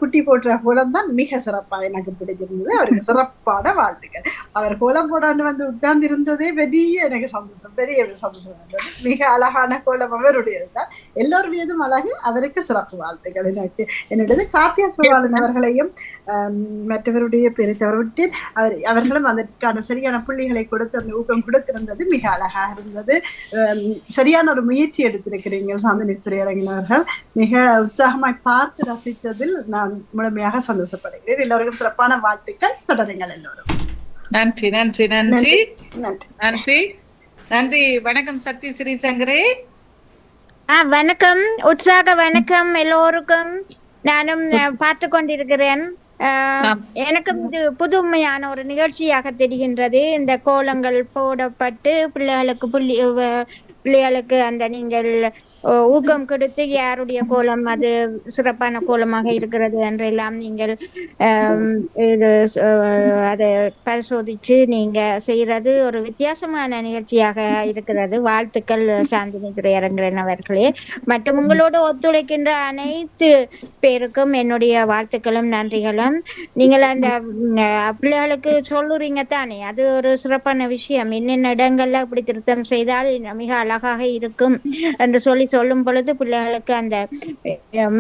குட்டி போட்டுற கோலம் தான் மிக சிறப்பா எனக்கு பிடிச்சிருந்தது. அவருக்கு சிறப்பான வாழ்த்துக்கள். அவர் கோலம் போடான்னு வந்து உட்கார்ந்து இருந்ததே பெரிய எனக்கு சந்தோஷம், பெரிய சந்தோஷம் இருந்தது. மிக அழகான கோலம் அவருடையது தான். எல்லோருடையதும் அழகு. அவருக்கு சிறப்பு வாழ்த்துக்கள். எனக்கு என்னுடைய கார்த்தியா சிவபாலன் அவர்களையும் மற்றவருடைய பேரை தவறவிட்டேன். அவர்களும் அதற்கான சரியான புள்ளிகளை கொடுத்து அந்த ஊக்கம் கொடுத்திருந்தது மிக அழகாக இருந்தது. சரியான ஒரு முயற்சி எடுத்திருக்கிறீங்க சாந்தினி துரையரங்கினவர்கள். மிக உற்சாகமாய் பார்த்து ரசித்ததில் நான் முழுமையாக சந்தோஷப்படுகிறேன். எல்லோருக்கும் சிறப்பான வாழ்த்துக்கள். தொடருங்கள் எல்லோரும். நன்றி நன்றி நன்றி நன்றி நன்றி நன்றி. வணக்கம் சக்தி ஸ்ரீசங்கரே. வணக்கம், உற்சாக வணக்கம் எல்லோருக்கும். நானும் பார்த்து கொண்டிருக்கிறேன். எனக்கும் இது புதுமையான ஒரு நிகழ்ச்சியாக தெரிகின்றது. இந்த கோலங்கள் போடப்பட்டு பிள்ளைகளுக்கு அந்த நீங்கள் ஊக்கம் கொடுத்து யாருடைய கோலம் அது சிறப்பான கோலமாக இருக்கிறது என்றெல்லாம் நீங்கள் அதை பரிசோதிச்சு நீங்க செய்யறது ஒரு வித்தியாசமான நிகழ்ச்சியாக இருக்கிறது. வாழ்த்துக்கள் சாந்தினி துரையரங்கன் அவர்களே. மற்றும் உங்களோடு ஒத்துழைக்கின்ற அனைத்து பேருக்கும் என்னுடைய வாழ்த்துக்களும் நன்றிகளும். நீங்கள் அந்த பிள்ளைகளுக்கு சொல்லுறீங்க தானே, அது ஒரு சிறப்பான விஷயம். என்னென்ன இடங்கள்ல இப்படி திருத்தம் செய்தால் மிக அழகாக இருக்கும் என்று சொல்லும் பொழுது பிள்ளைகளுக்கு அந்த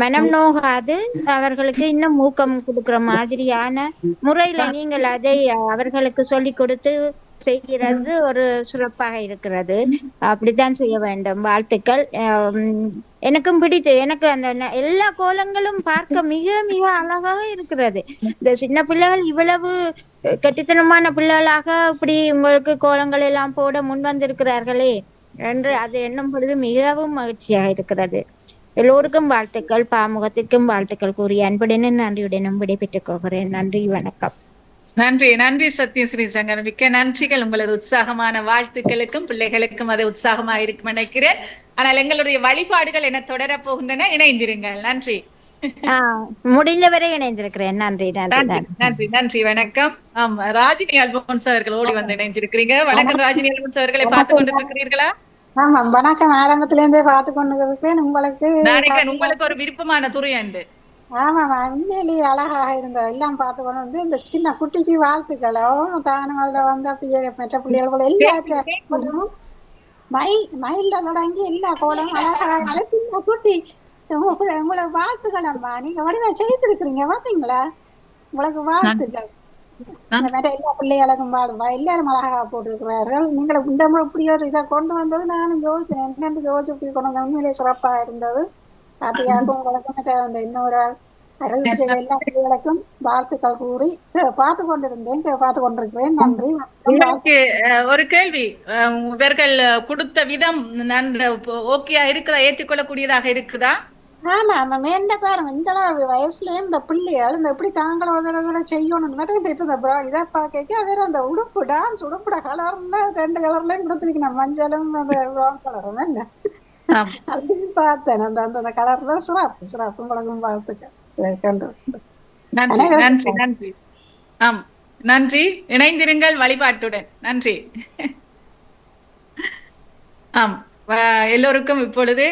மனம் நோகாது, அவர்களுக்கு இன்னும் ஊக்கம் கொடுக்கிற மாதிரியான முறையில நீங்கள் அதை அவர்களுக்கு சொல்லி கொடுத்து செய்கிறது ஒரு சிறப்பாக இருக்கிறது. அப்படித்தான் செய்ய வேண்டும். வாழ்த்துக்கள். எனக்கும் பிடித்து, எனக்கு அந்த எல்லா கோலங்களும் பார்க்க மிக மிக அழகாக இருக்கிறது. இந்த சின்ன பிள்ளைகள் இவ்வளவு கெட்டித்தனமான பிள்ளைகளாக இப்படி உங்களுக்கு கோலங்கள் எல்லாம் போட முன் வந்திருக்கிறார்களே என்று அது எண்ணும் பொழுது மிகவும் மகிழ்ச்சியாக இருக்கிறது. எல்லோருக்கும் வாழ்த்துக்கள். பாமுகத்திற்கும் வாழ்த்துக்கள் கூறி அன்புடனும் நன்றியுடனும் விடைபெற்றுக் கொள்கிறேன். நன்றி, வணக்கம். நன்றி நன்றி சத்ய ஸ்ரீசங்கர். மிக்க நன்றிகள். உங்களது உற்சாகமான வாழ்த்துக்களுக்கும் பிள்ளைகளுக்கும் அது உற்சாகமாக இருக்கும் நினைக்கிறேன். ஆனால் எங்களுடைய வழிபாடுகள் என தொடர போகின்றன. இணைந்திருங்கள். நன்றி. முடிந்தவரை இணைந்திருக்கிறேன். நன்றி நன்றி நன்றி நன்றி. வணக்கம். ஆமா, ராஜினி அல்போன்ஸ் அவர்கள் ஓடி வந்து இணைஞ்சிருக்கிறீங்க. வணக்கம் ராஜினி அல்போன்ஸ் அவர்களை பார்த்து கொண்டிருக்கிறீர்களா? ஆமா, வணக்கம். ஆரம்பத்துல இருந்தே பார்த்து கொண்டு இருக்கேன். உங்களுக்கு ஒரு விருப்பமான துறை உண்டு. ஆமா, உண்மையிலேயே அழகாக இருந்தது. எல்லாம் பார்த்து கொண்டு வந்து இந்த சின்ன குட்டிக்கு வாழ்த்துக்களோ தானும் அதுல வந்து அப்படியே மற்ற பிள்ளைகள் எல்லாத்தையும் மயில தொடங்கி எல்லா கோலமும் அழகாக சின்ன குட்டி. உங்களுக்கு வாழ்த்துக்கள் அம்மா. நீங்க வடிவா செய்திருக்கிறீங்க பாத்தீங்களா? உங்களுக்கு வாழ்த்துக்கள். எல்லா பிள்ளைகளுக்கும் எல்லாரும் அழகா போட்டிருக்கிறார்கள். நீங்க இந்த இப்படி ஒரு இதை கொண்டு வந்தது நானும் யோசிச்சேன். என்னென்று யோசிச்சு இப்படி கொண்டு வந்த உண்மையிலே சிறப்பா இருந்தது. கார்த்திகாவுக்கும் உங்களுக்கும் அந்த இன்னொரு அறிவிச்ச எல்லா பிள்ளைகளுக்கும் வாழ்த்துக்கள் கூறி பார்த்து கொண்டிருந்தேன், பார்த்து கொண்டிருக்கிறேன். நன்றி. ஒரு கேள்வி, இவர்கள் கொடுத்த விதம் ஓகேயா இருக்குதா, ஏற்றுக்கொள்ளக்கூடியதாக இருக்குதா? ஆமா, நம்ம மேண்ட பாருங்க, இந்த வயசுலயே இந்த பிள்ளைகள் இந்த எப்படி தாங்கள செய்யணும் இதை பாக்க வேற அந்த உடுப்பு டான்ஸ் உடுப்புட கலர்ல 2 கலர்லயும் கொடுத்துருக்கேன். மஞ்சளும் அந்த ப்ரௌன் கலரும் என்ன அப்படின்னு பார்த்தேன். அந்த அந்த கலர்ல சிறப்பு சிறப்பு. உங்களுக்கும் வாழ்த்துக்கள். நன்றி நன்றி நன்றி. ஆம், நன்றி. இணைந்திருங்கள் வழிபாட்டுடன். நன்றி. ஆம், எல்லோருக்கும் இப்பொழுது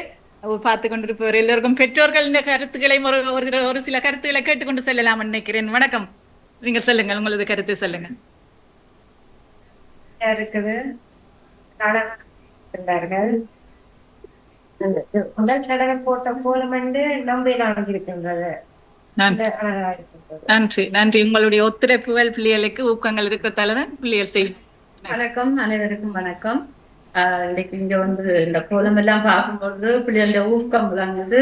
பார்த்து கொண்டிருப்பவர் எல்லோருக்கும் பெற்றோர்கள் இந்த கருத்துக்களையும் ஒரு சில கருத்துக்களை கேட்டுக்கொண்டு செல்லலாம் நினைக்கிறேன். வணக்கம், நீங்கள் சொல்லுங்கள், உங்களது கருத்து சொல்லுங்க. இருக்குது முதல் தடவை போட்ட கோலம் வந்து நம்பினால் இருக்கின்றது. நன்றி நன்றி. உங்களுடைய ஒத்துழைப்புகள் பிள்ளைகளுக்கு ஊக்கங்கள் இருக்கிறதாலதான் பிள்ளைகள் செய்யும். வணக்கம், அனைவருக்கும் வணக்கம். இன்னைக்கு இங்க வந்து இந்த கோலம் எல்லாம் பார்க்கும்போது பிள்ளைகளோட ஊக்கம் விளங்குது.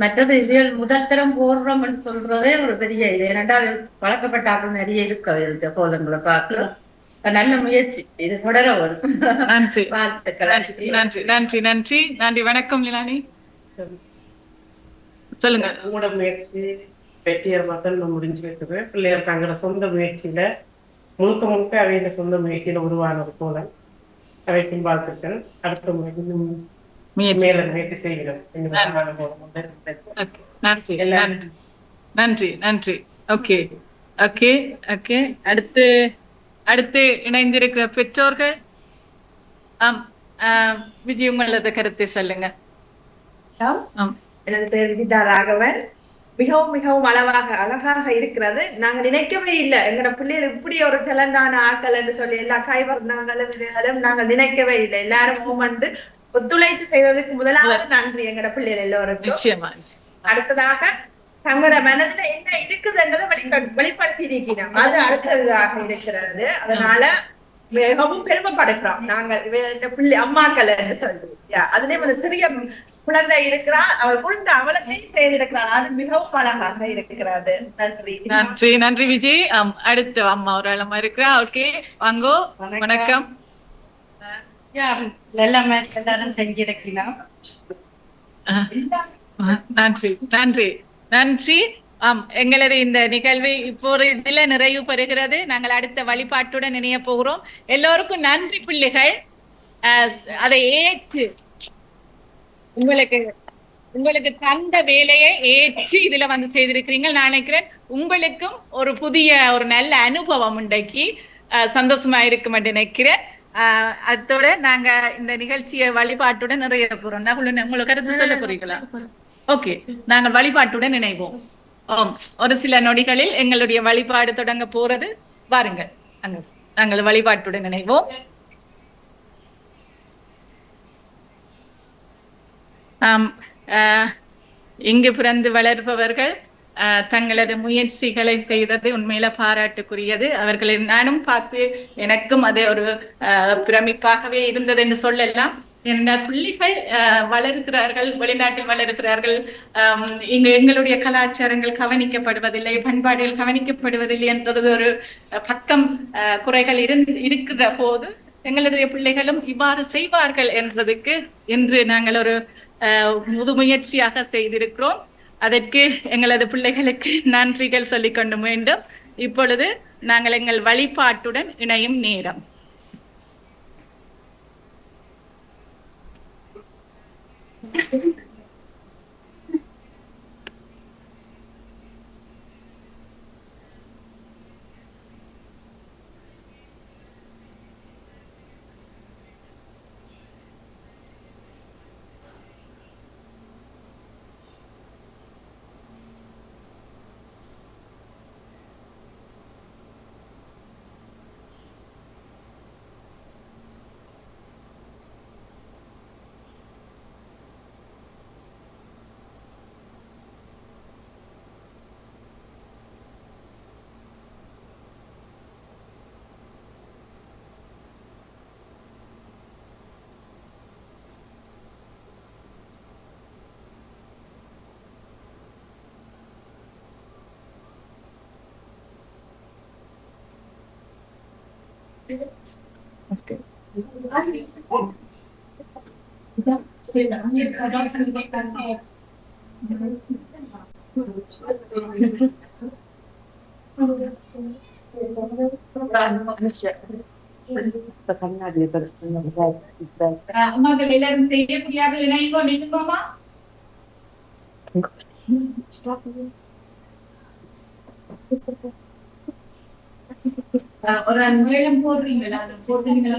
மற்றது இதில் முதல் தரம் போடுறோம்னு சொல்றதே ஒரு பெரிய இது. ஏன்னா பழக்கப்பட்டாக்கள் நிறைய இருக்கு இந்த கோலங்களை பார்க்க. நல்ல முயற்சி, இது தொடர வரும். நன்றி. வாழ்த்துக்கள். நன்றி நன்றி நன்றி நன்றி. வணக்கம் நிலானி, சொல்லுங்க. உங்களோட முயற்சி வெற்றிகரமாக முடிஞ்சிருக்குது. பிள்ளைகள் தங்களோட சொந்த முயற்சியில முழுக்க அவையோட சொந்த முயற்சியில உருவானது போல அவைக்கும் வாழ்த்துக்கள். அடுத்த மேல முயற்சி செய்கிறோம். நன்றி நன்றி நன்றி. Okay okay okay. அடுத்து இணைந்திருக்கிற பெற்றோர்கள். விஜய், உங்களது கருத்தை சொல்லுங்க. எனது பேர் விஜிதா ராகவன். மிகவும் மிகவும் அழகாக இருக்கிறது. நாங்க நினைக்கவே இல்லை எங்கட பிள்ளைகள் இப்படி ஒரு டேலண்டான ஆக்கள் என்று சொல்லி எல்லா கைவர்ணங்களும் நாங்கள் நினைக்கவே இல்லை. எல்லாரும் மூமெண்ட் ஒத்துழைத்து செய்வதற்கு முதலாவது நன்றி எங்கட பிள்ளைகள் எல்லோருக்கும். அடுத்ததாக தங்களோட மனதுல என்ன இருக்குதுன்றதை வெளிப்படுத்தி இருக்கிறோம், அது அடுத்ததாக இருக்கிறது. அதனால மிகவும் பெருமைப்படுகிறோம் நாங்கள் பிள்ளை அம்மாக்கள் என்று சொல்லி. அதுலயும் ஒரு சிறிய குழந்தை இருக்கிறான், அவள் குழந்தை அவளத்தையும் தேர்ந்தெடுக்கிறான், அது மிகவும் அழகாக இருக்கிறது. நன்றி நன்றி நன்றி விஜய். அடுத்து அம்மா ஒரு அழமா இருக்கிறா. ஓகே வாங்கோ, வணக்கம். எல்லாமே எல்லாரும் செஞ்சிருக்கலாம். நன்றி நன்றி நன்றி. எங்களது இந்த நிகழ்வு இப்போ இதுல நிறைவு பெறுகிறது. நாங்கள் அடுத்த வழிபாட்டுடன் இணைய போகிறோம். எல்லோருக்கும் நன்றி பிள்ளைகள். அதை ஏற்று உங்களுக்கு தந்த வேலையை ஏற்று இதுல வந்து செய்திருக்கிறீங்க. நான் நினைக்கிறேன் உங்களுக்கும் ஒரு புதிய ஒரு நல்ல அனுபவம் உண்டாக்கி சந்தோஷமா இருக்கும் என்று நினைக்கிறேன். அதோட நாங்க இந்த நிகழ்ச்சியை வழிபாட்டுடன் நிறைய போறோம். உங்களுக்கு கருத்து சொல்ல போறீங்களா? ஓகே, நாங்கள் வழிபாட்டுடன் இணைவோம். ஒரு சில நொடிகளில் எங்களுடைய வழிபாடு தொடங்க போறது. வாருங்கள், நாங்கள் வழிபாட்டுடன் இணைவோம். இங்கு பிறந்து வளர்ப்பவர்கள் தங்களது முயற்சிகளை செய்தது உண்மையில பாராட்டுக்குரியது. அவர்களை நானும் பார்த்து எனக்கும் அது ஒரு பிரமிப்பாகவே இருந்தது என்று சொல்லலாம். பிள்ளைகள் வளர்கிறார்கள், வெளிநாட்டில் வளர்கிறார்கள். இங்கு எங்களுடைய கலாச்சாரங்கள் கவனிக்கப்படுவதில்லை, பண்பாடுகள் கவனிக்கப்படுவதில்லை என்றது ஒரு பக்கம் குறைகள் இருக்கிற போது எங்களுடைய பிள்ளைகளும் இவ்வாறு செய்வார்கள் என்றதுக்கு இன்று நாங்கள் ஒரு முயற்சியாக செய்திருக்கிறோம். அதற்கு எங்களது பிள்ளைகளுக்கு நன்றிகள் சொல்லிக்கொண்டு வேண்டும். இப்பொழுது நாங்கள் எங்கள் வழிபாட்டுடன் இணையும் நேரம். Okay. அம்மாக்கள் எல்லாரும் செய்யக்கூடியவர்கள் இணைங்கோ, நின்னுங்கோமா. ஒரு மேலும் போடுறீங்களா? போடுறீங்களா?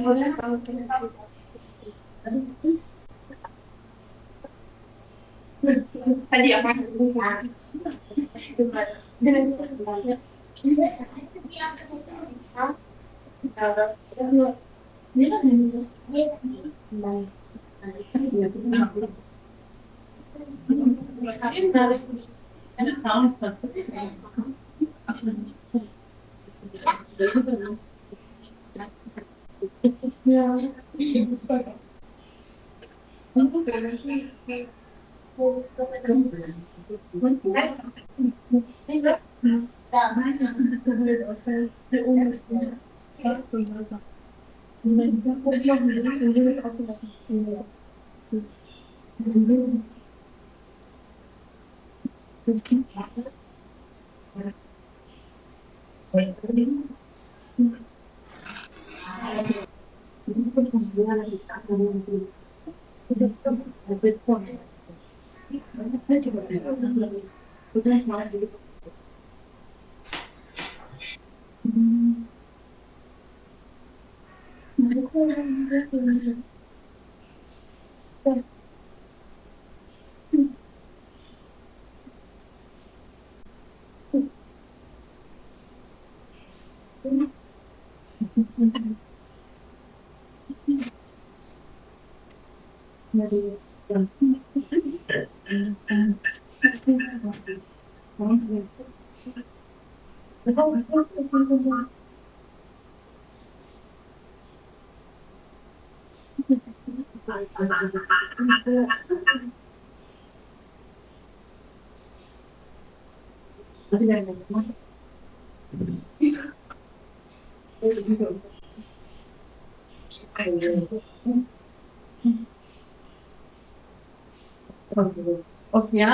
ஓகேயா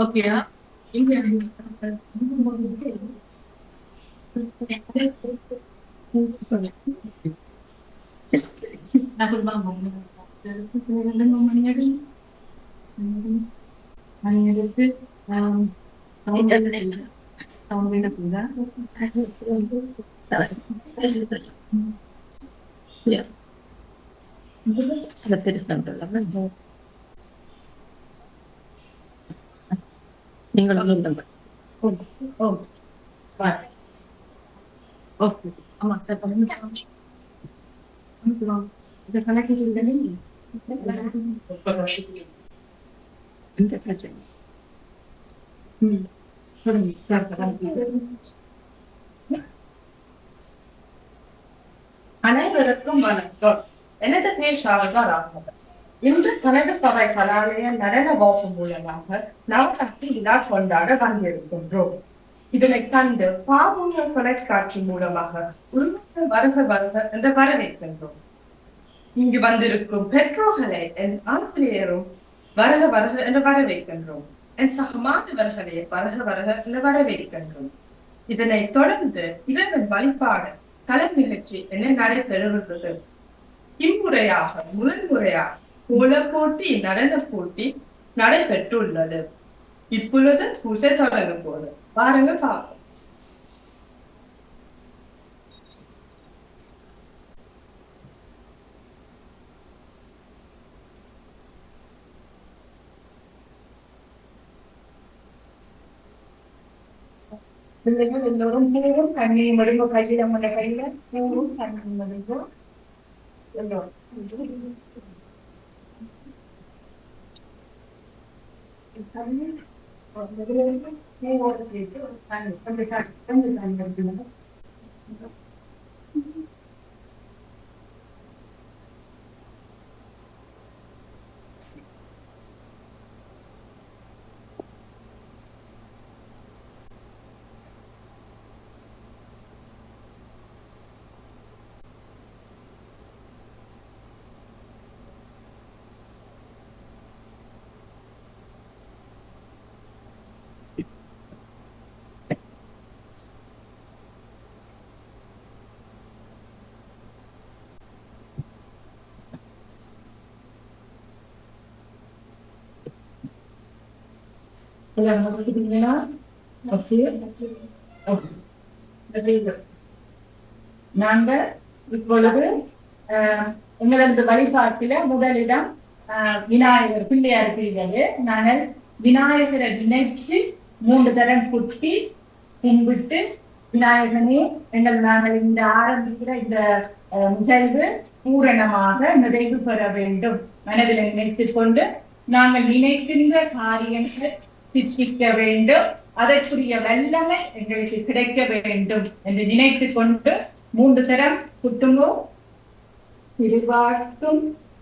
ஓகேயா அனைவருக்கும் வணக்கம். எனது பேர் சாரதா ராகவன். இன்று கனக சபை கலாலய நடன வகுப்பு மூலமாக நவராத்திரி விழா கொண்டாட வந்திருக்கின்றோம். இதனை கண்டு பாபுங்க தொலைக்காட்சி மூலமாக உருவங்கள் வருக வருக என்று வரவேற்கின்றோம். இங்கு வந்திருக்கும் பெற்றோர்களை என் ஆசிரியரும் வருக வருக என்று வரவேற்கின்றோம். என் சக மாணவர்களை வருக வருக என்று வரவேற்கின்றோம். இதனை தொடர்ந்து இறைவன் வழிபாடு கலை நிகழ்ச்சி என்ன நடைபெறுகிறது. இம்முறையாக முதல் முறையாக கோல போட்டி நடன போட்டி நடைபெற்றுள்ளது. இப்பொழுது பூசை தொடங்க போது வாருங்கள் பார்ப்போம். பிள்ளைகள் எல்லோரும் பூவும் கண்ணியும் மடுங்கோ, கையில உள்ள கையில பூவும் கண்ணியும் மடுங்கோ எல்லோரும். பூவோடு சேர்த்து ஒரு கண்ணி கொஞ்சம் கண்ணி வச்சுக்கணும். நாங்க இப்பொழுது எங்களது வழிபாட்டில முதலிடம் விநாயகர் பிள்ளையார் இருக்கிறது. நாங்கள் விநாயகரை நினைச்சு 3 தரம் குட்டி கும்பிட்டு விநாயகனே நாங்கள் இந்த ஆரம்பிக்கிற இந்த நிகழ்வு பூரணமாக நிறைவு பெற வேண்டும் மனதில் நினைத்துக் கொண்டு நாங்கள் நினைக்கின்ற காரியங்கள் சித்திக்க வேண்டும், அதற்குரிய வல்லமை எங்களுக்கு கிடைக்க வேண்டும் என்று நினைத்துக் கொண்டு 3 தரம் குட்டுங்கோ. திருவாக்கும்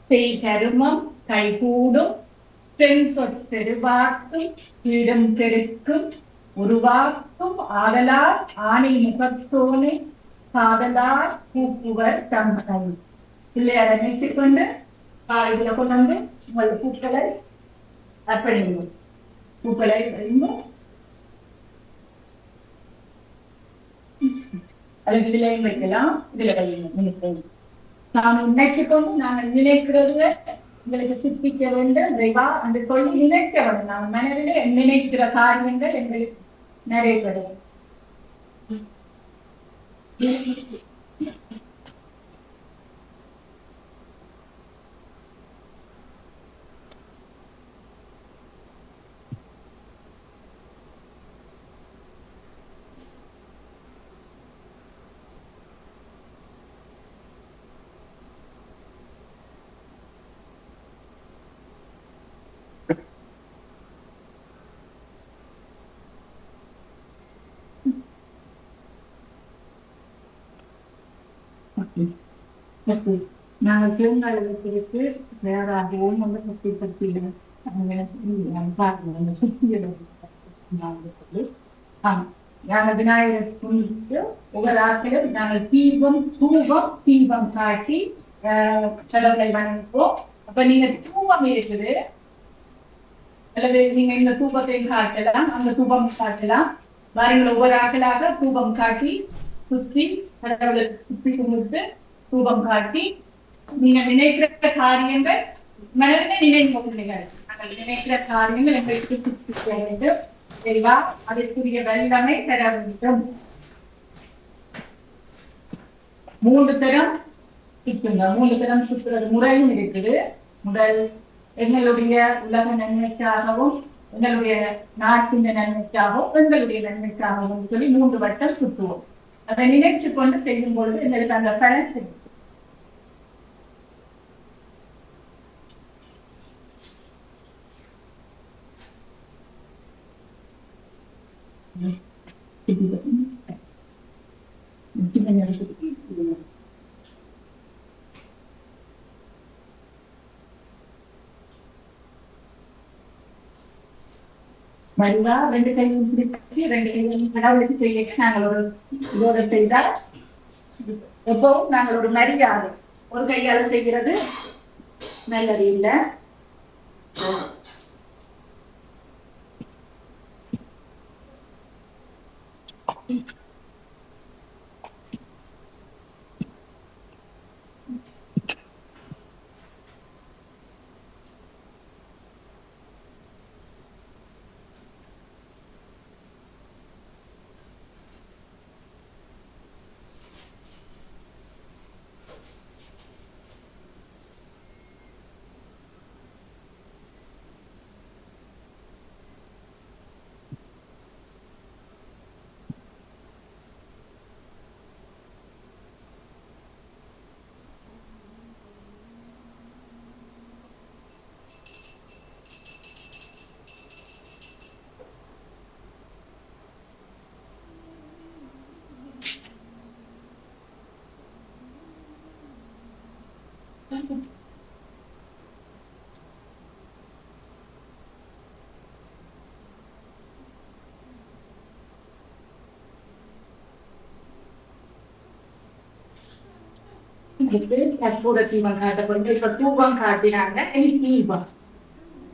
செய் கருமம் கைகூடும், பெண் சொற்றெருவாக்கும் இடம் பெருக்கும், உருவாக்கும் ஆதலால் ஆணை முகத்தோனை காதலால் பூப்புவர் தம்மை. பிள்ளையாரை நினைச்சுக் கொண்டு இதுல கொண்டு வந்து உங்கள் பூக்களை அர்ப்பணிங்க. பூக்களை அதுக்கு இதுலையும் வைக்கலாம், இதுல வைங்க. நாம் நினைச்சுக்கொண்டு நாங்கள் நினைக்கிறது எங்களுக்கு சித்திக்க வேண்டும் இறைவா என்று சொல்லி நினைக்க வேண்டும். நாம் மனதிலே நினைக்கிற காரியங்கள் எங்களுக்கு நிறைவேறும். நாங்கள் தேங்காய் வைக்கிறதுக்கு வேறாகவும் வந்து கஷ்டப்படுத்திடுவோம். சொல்லி நாங்கள் விநாயகர் கும்பிட்டு ஒவ்வொரு ஆட்களும் நாங்கள் தீபம் காட்டி கடவுளை வணங்குவோம். அப்ப நீங்க தூபம் இருக்குது அல்லது நீங்க இந்த தூபத்தையும் காட்டலாம், அந்த தூபம் காட்டலாம். வாருங்கள், ஒவ்வொரு ஆட்களாக தூபம் காட்டி சுற்றி கடவுளை சுற்றி கும்பிட்டு தூபம் காட்டி நீங்க நினைக்கிற காரியங்கள் மனதில் நினைவு கொள்ளுங்கள். நாங்கள் நினைக்கிற காரியங்கள் எங்களுக்கு சுற்றி வேண்டும். சரிவா? அதற்குரிய வல்லமை பெற வேண்டும். 3 தரம் சுற்றுங்க. 3 தரம் சுற்றுறது முறையும் இருக்குது. முதல் எங்களுடைய உலக நன்மைக்காகவும், எங்களுடைய நாட்டின் நன்மைக்காகவும், எங்களுடைய நன்மைக்காகவும் சொல்லி 3 வட்டம் சுற்றுவோம். அதை நினைச்சு கொண்டு செய்யும் பொழுது எங்களுக்கு அந்த பலன் தெரியும். மறுவா 2 கையும் பிடிச்சு 2 கையும் கடவுளுக்கு செய்ய நாங்கள் ஒரு இதோட செய்தால் எப்பவும் நாங்கள் ஒரு மரியாதை. ஒரு கையால செய்கிறது நல்லது இல்லை. கற்பூர தீபம் காட்டப்பட்டு இப்ப தூபம் காட்டினாங்க. தீபம்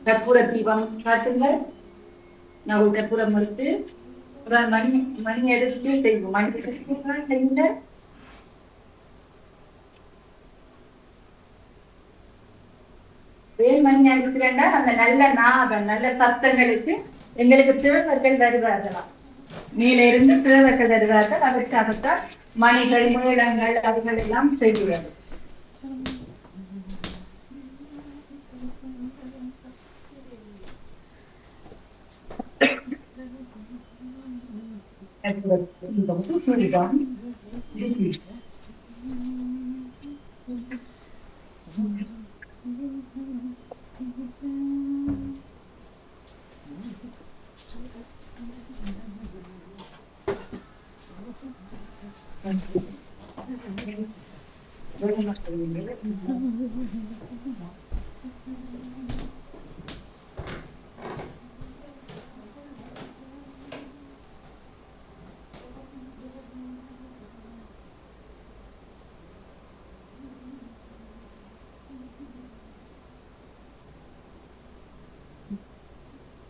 கற்பூர தீபம் காட்டுங்க. நான் ஒரு கற்பூரம் எடுத்து ஒரு மணி எடுத்து செய்வோம். மணி செய்யுங்க. மணி அடிக்கிறேன்னா அந்த நல்ல நாதம் நல்ல சத்தங்களுக்கு எங்களுக்கு தேவர்கள் வருவார்களாம். மேல இருந்து தேவர்கள் வருவார்கள். அதற்காகத்தான் மணிகள் மேளங்கள் அதுகள் எல்லாம் செய்கிறது.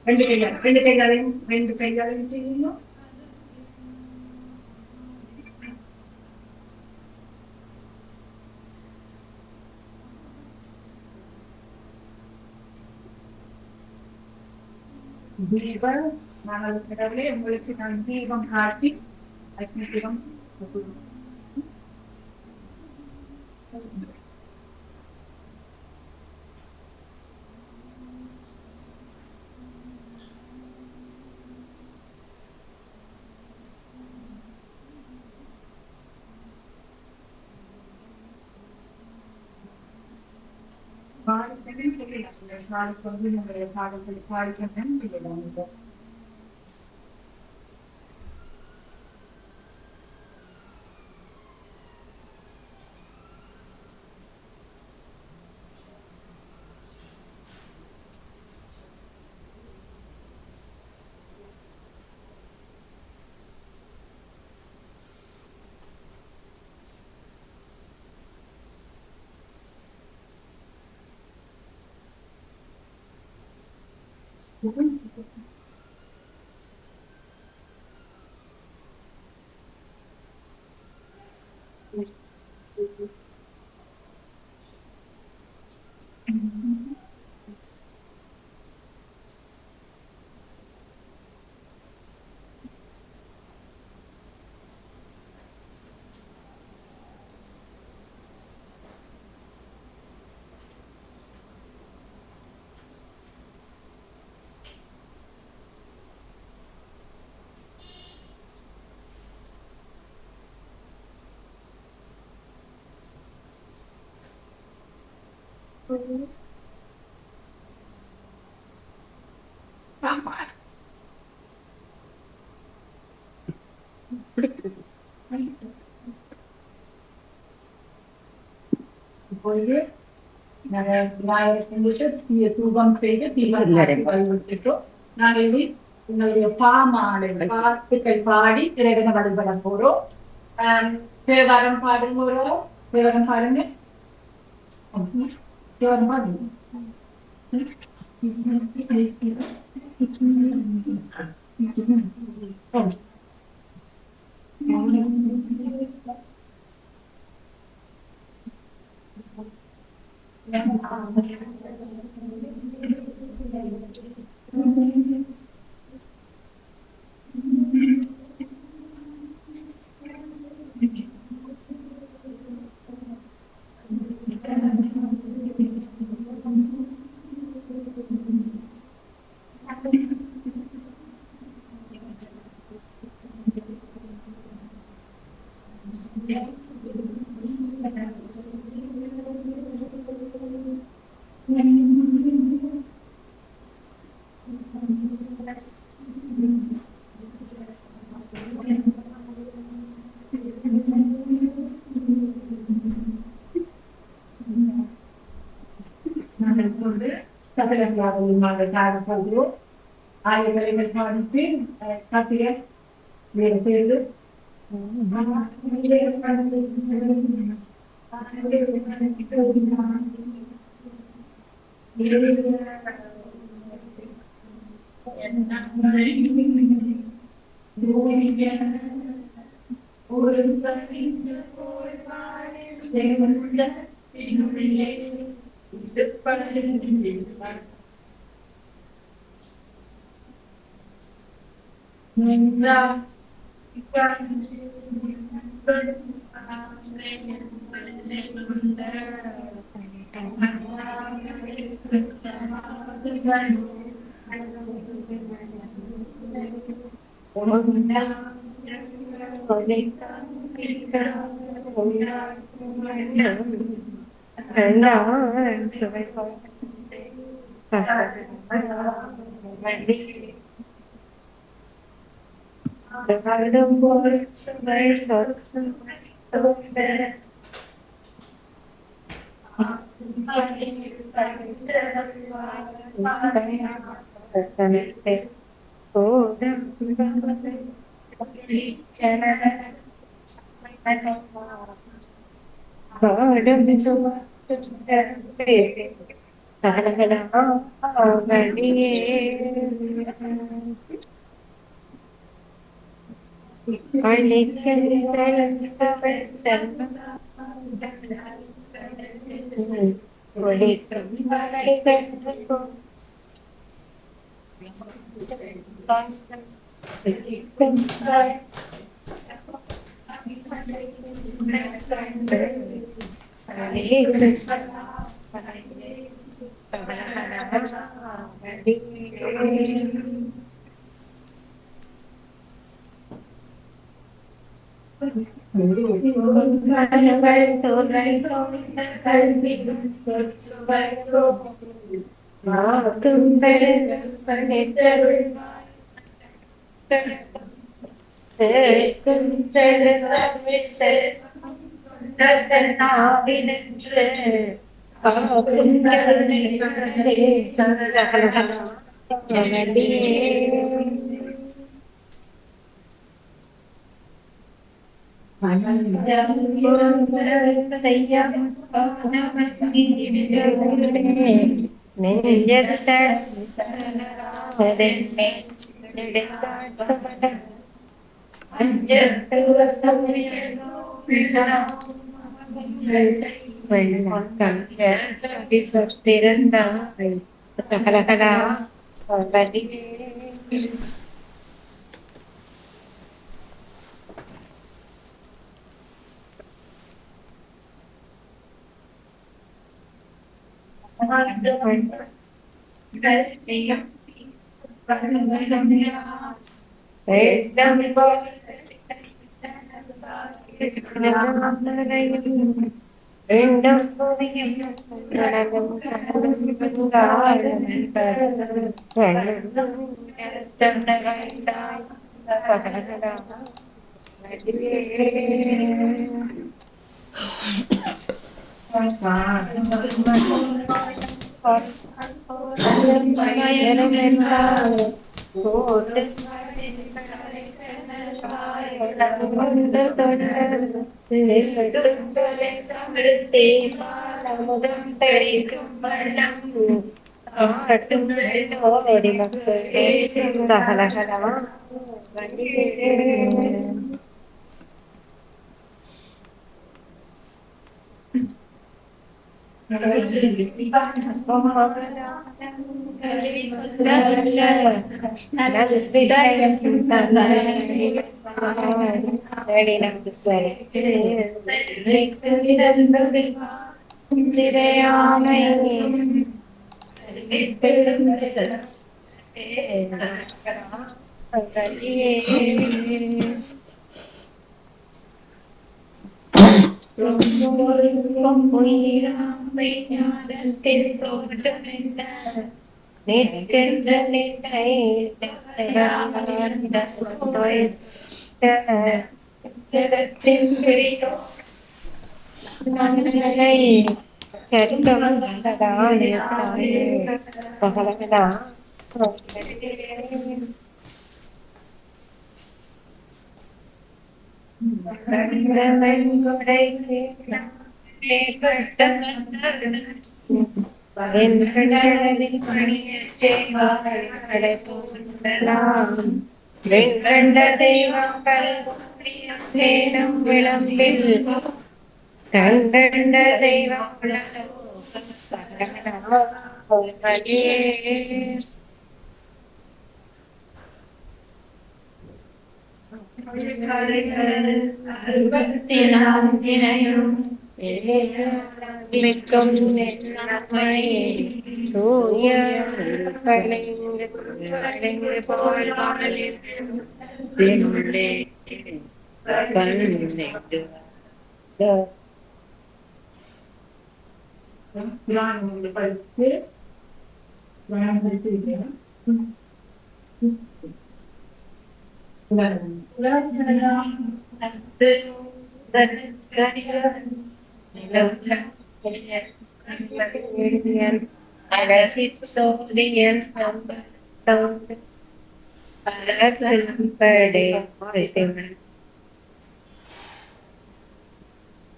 ரெண்டு கைகளையும் செய்யணும். தீபம் நாங்கள் கடவுளே உங்களுக்கு நான் தீபம் காட்டி அக்னி தீபம் நாளைக்கு வந்து நம்முடைய பாடத்தில் பாடிக்க இப்பொழுது நாங்கள் தூபம் செய்து தீபம் விட்டுட்டோம். நாங்கள் இனி உங்களுடைய பாமாலை பாட்டுக்கள் பாடி இறைவனை வழிபட போறோம். தேவாரம் பாடுங்க, தேவாரம் பாடுங்க. தேவாரம் பாடுங்க. ஆயர்களை சாதித்து காத்திய வேறு பேரு நெஞ்ச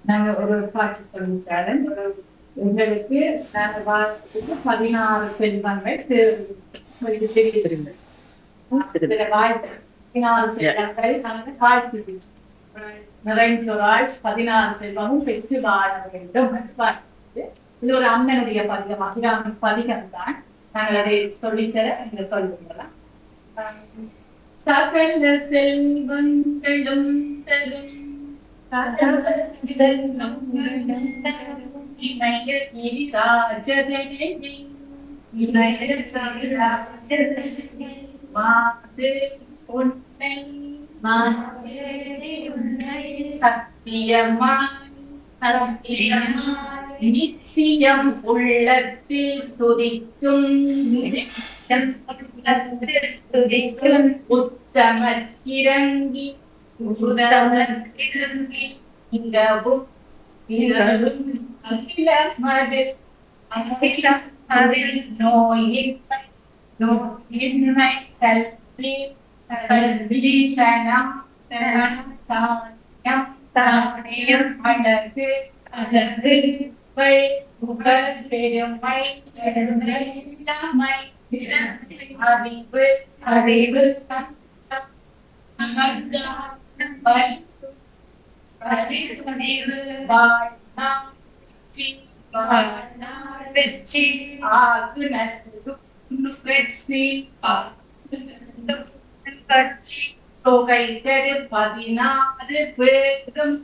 நாங்க ஒரு பாட்டு சொல்லித்தரேன். எங்களுக்கு நாங்க வாழ்றதுக்கு 16 செல்வங்கள் தெரிவித்திருந்தது. இதுல வாழ்த்து 16 செல்வங்கள் நாங்கள் வாழ்த்து நிறைஞ்சொராள் 16 செல்வமும் பெற்று வாழ வேண்டும் என்று வாழ்த்து. இது ஒரு அம்மனுடைய பதிகம், அபிராமி பதிகம் தான். நாங்கள் அதை சொல்லித்தர நீங்கள் சொல்லுங்களா? சகல செல்வங்களும் செல்லும் நித்தியம் உள்ளத்தில் துதிக்கும் உத்தமர் இறங்கி இங்கவும் அகிலம் நோயின்மை கல்வி சனம் தானியம் அழகு புகழ் பெருமை அறிவு அறிவு வெற்றி ஆகு தொகை தெரு 16 பேரும்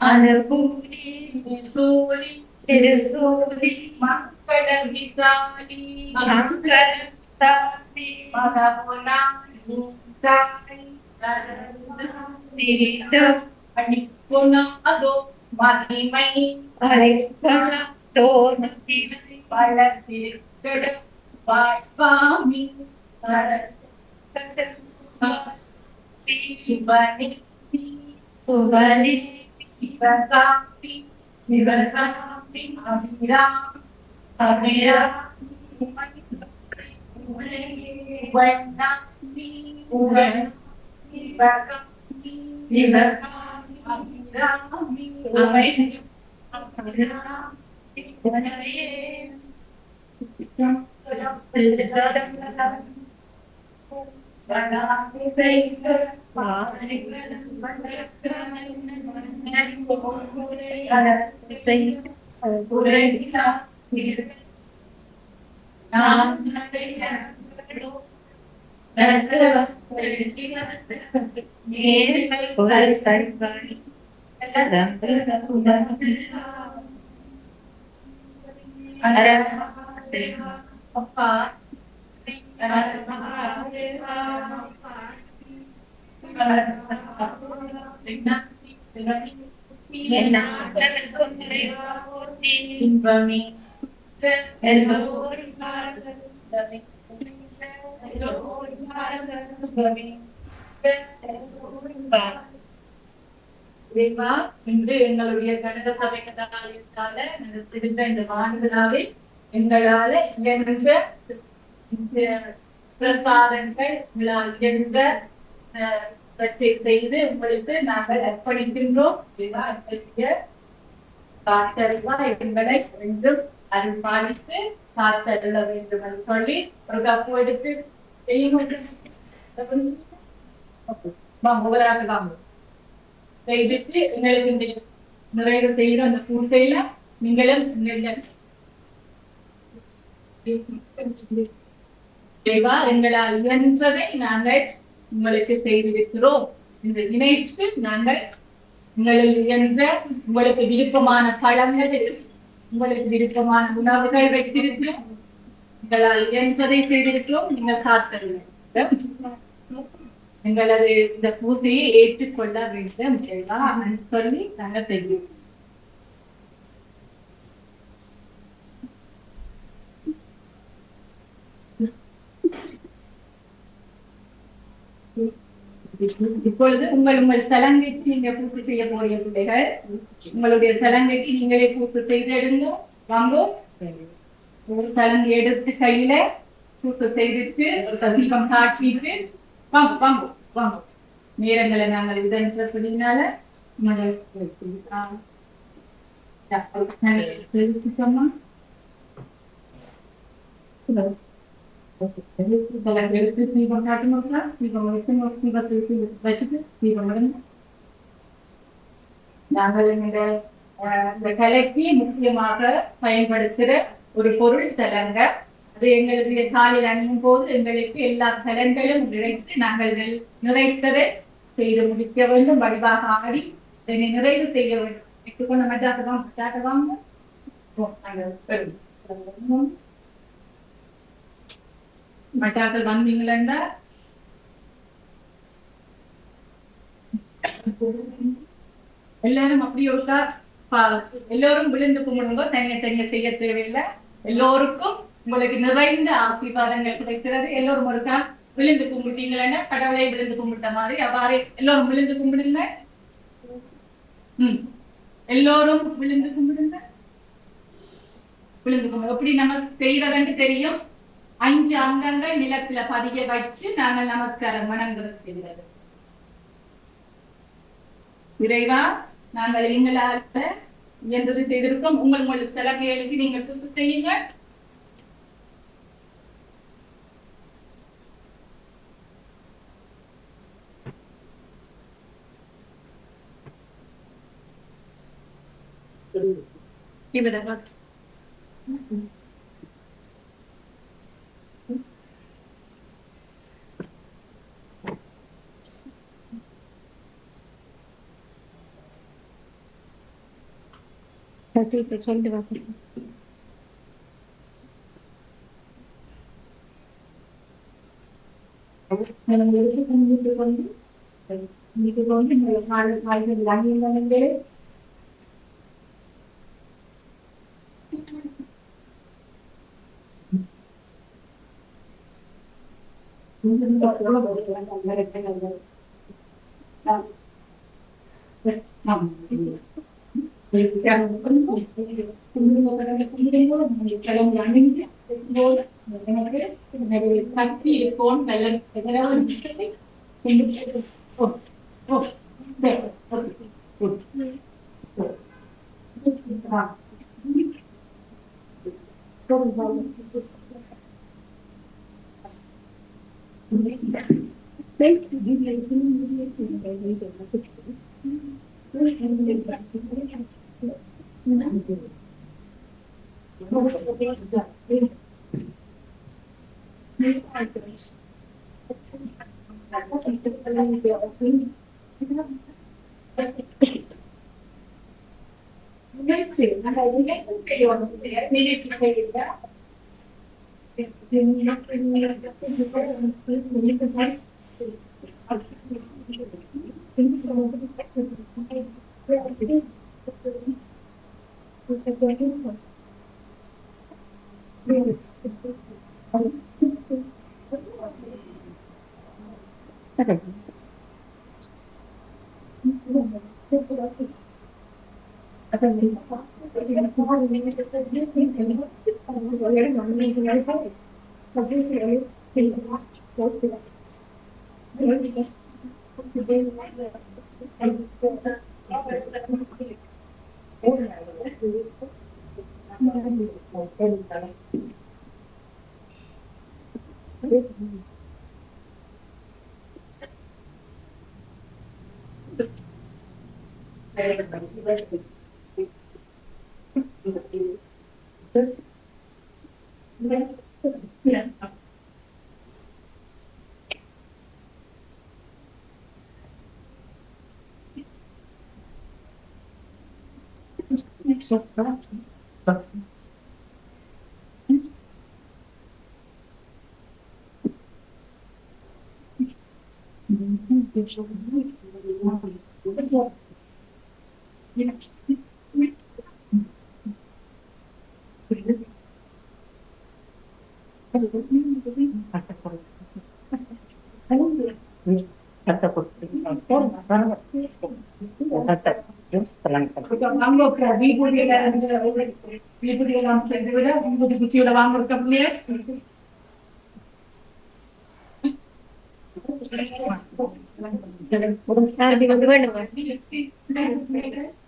அனுகூலி சூழி திருசூலி மக்கள விசாலி மகமுனா அணிப்புனாதோ மகிமை வளர்த்திருக்கிற வாழ்வாமி சுபனி சுபனி சிவகாமி சிவகாமி அபிராமி அபிராமி வண்ணாமி சிவகாமி சிவகாமி அபிராமி இன்று எங்களுடைய கணித சபை கதாலயத்தால நடத்திருந்த இந்த வான்விழாவில் எங்களால இயன்ற பிரசாதங்கள் விழாவியன்ற செய்து உங்களுக்கு நாங்கள் அர்ப்பணிக்கின்றோம். காத்தருவா எங்களை என்றும் அருள் பாலித்து காத்தருள வேண்டும் என்று சொல்லி ஒரு கப்பு எடுத்து செய்துட்டு எங்களுக்கு இந்த நிறைவு செய்த அந்த பூசையில நீங்களும் தேவா எங்களால் இயன்றதை நாங்கள் உங்களுக்கு செய்திருக்கிறோம் என்று நினைத்து நாங்கள் உங்களில் இயன்ற உங்களுக்கு விருப்பமான பழங்கள் உங்களுக்கு விருப்பமான உணவுகள் வைத்திருக்கிறோம். எங்களால் இயன்றதை செய்திருக்கிறோம். நீங்கள் காத்தருங்கள். எங்களது இந்த பூசையை ஏற்றுக்கொள்ள வேண்டும் சொல்லி நாங்கள் செய்கிறோம். இப்பொழுது உங்கள் சலங்கைக்கு நீங்க பூசை செய்ய போறிய பிள்ளைகள் உங்களுடைய சலங்கைக்கு நீங்களே பூசை செய்து எடுங்க. வாங்க ஒரு சலங்கை எடுத்து கையில பூசை செய்துட்டு தீபம் காட்டிட்டு வாங்க வாங்க வாங்க. நேரங்களை நாங்கள் இதன்றபடினால தெரிவிச்சுட்டோமா எடுத்து தீபம் காட்டணும்னா தீபம் தீபத்தை வச்சுட்டு தீபம் எடுங்க. நாங்கள் இந்த கலைக்கு முக்கியமாக பயன்படுத்துகிற ஒரு பொருள் சலங்க. அது எங்களுடைய காலில் அணியும் போது எங்களுக்கு எல்லா சலங்களும் நிறைத்து நாங்கள் நிறைத்ததை செய்து முடிக்க வேண்டும். வடிவாக ஆடி இதனை நிறைவு செய்ய வேண்டும். எடுத்துக்கொண்ட மட்டாட்டவாங்க மட்டாக்கள் வந்தீங்களா எல்லாரும் அப்படி ஒருக்கா எல்லோரும் விழுந்து கும்பிடுங்க. தனிய தனிய செய்ய தேவையில்லை. எல்லோருக்கும் உங்களுக்கு நிறைந்த ஆசீர்வாதங்கள் கிடைக்கிறது. எல்லோரும் ஒருக்கா விழுந்து கும்பிட்டீங்களா கடவுளை விழுந்து கும்பிட்ட மாதிரி அவ்வாறு எல்லோரும் விழுந்து கும்பிடுங்க. எல்லோரும் விழுந்து கும்பிடுங்க. விழுந்து கும்பிடு. எப்படி நமக்கு செய்யறதுன்னு தெரியும். 5 அங்கங்கள் நிலத்துல பதிய வச்சு நாங்கள் நமஸ்காரம் வணங்குறது செய்கிறது. இறைவா, நாங்கள் எங்களால இயன்றது செய்திருக்கோம். உங்கள் சலகைகளுக்கு நீங்கள் துசு செய்யுங்க. சொல்லிட்டு வா.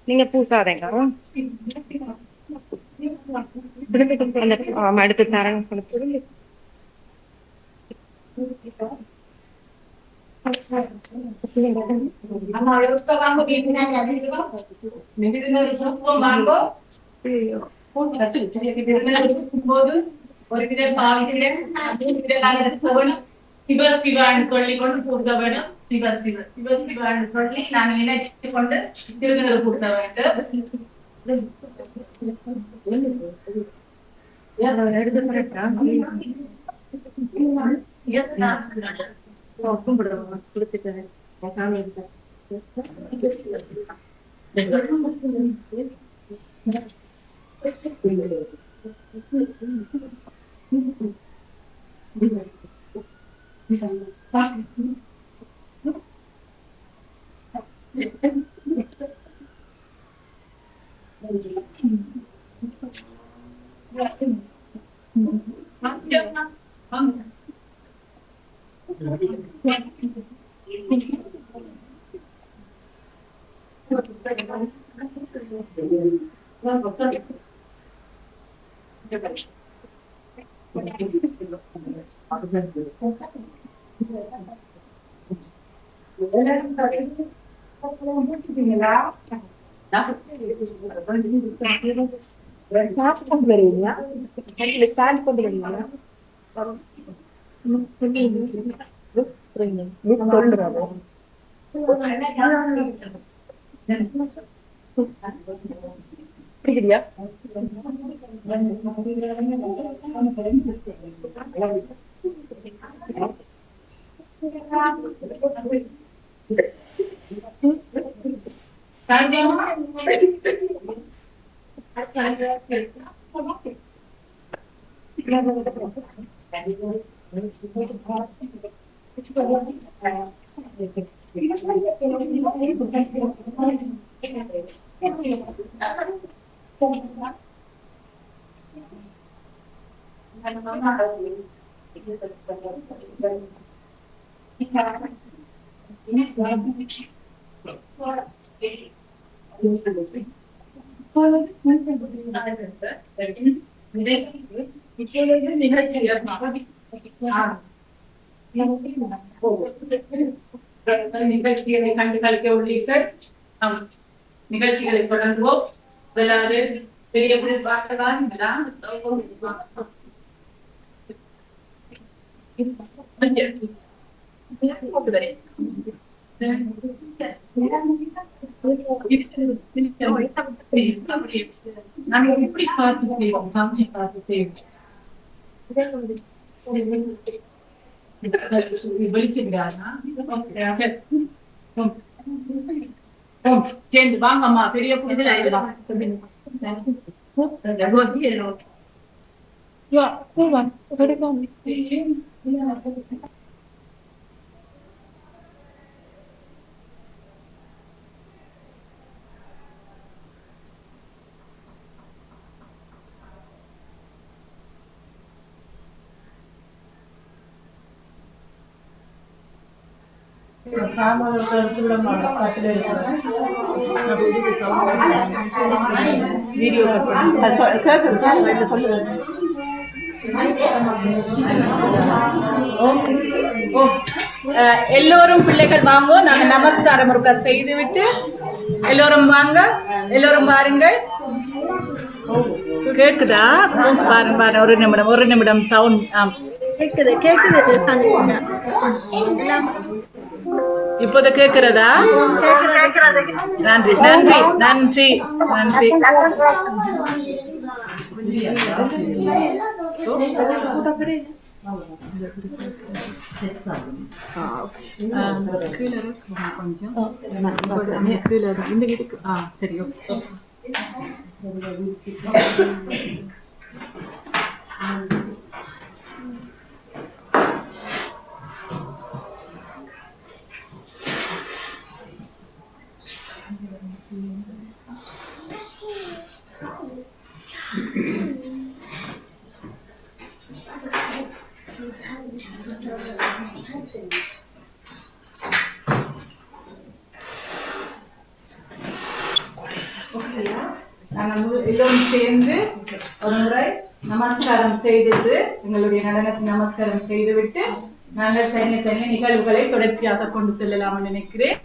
நீங்க பூசாதீங்க. அந்த அடுத்து தரங்க கொடுத்து சிவர் சிவான்னு சொல்லி கொண்டு பூச வேணும். சிவர் சிவர் சிவர் சிவான்னு சொல்லி நாங்கள் நினைச்சு கொண்டு திருநெல் பூச வேண்டும். நிகழ்ச்சிகளை கண்டு கழிக்க உள்ளீர்கள். நிகழ்ச்சிகளை தொடர்வோம். முதலாவது பெரிய பார்க்கலாம். நாங்கள் எப்படி பார்த்து செய்வோம்? சாமியை பார்த்து செய்வோம். சேர்ந்து வாங்கம்மா பெரிய எல்லோரும் பிள்ளைகள் வாங்க. நாங்க நமஸ்காரம் ஒருக்கா செய்து விட்டு எல்லோரும் வாங்க. எல்லோரும் பாருங்கள். கேக்குதா? பாருங்க பாருங்க. ஒரு நிமிடம் சவுண்ட். கேக்குது இப்போது கேக்குறதா? நன்றி நன்றி நன்றி நன்றி. சரி. எல்லோரும் சேர்ந்து ஒரு முறை நமஸ்காரம் செய்துட்டு எங்களுடைய நடனத்தை நமஸ்காரம் செய்துவிட்டு நாங்கள் தனிய நிகழ்வுகளை தொடர்ச்சியாக கொண்டு செல்லலாம் நினைக்கிறேன்.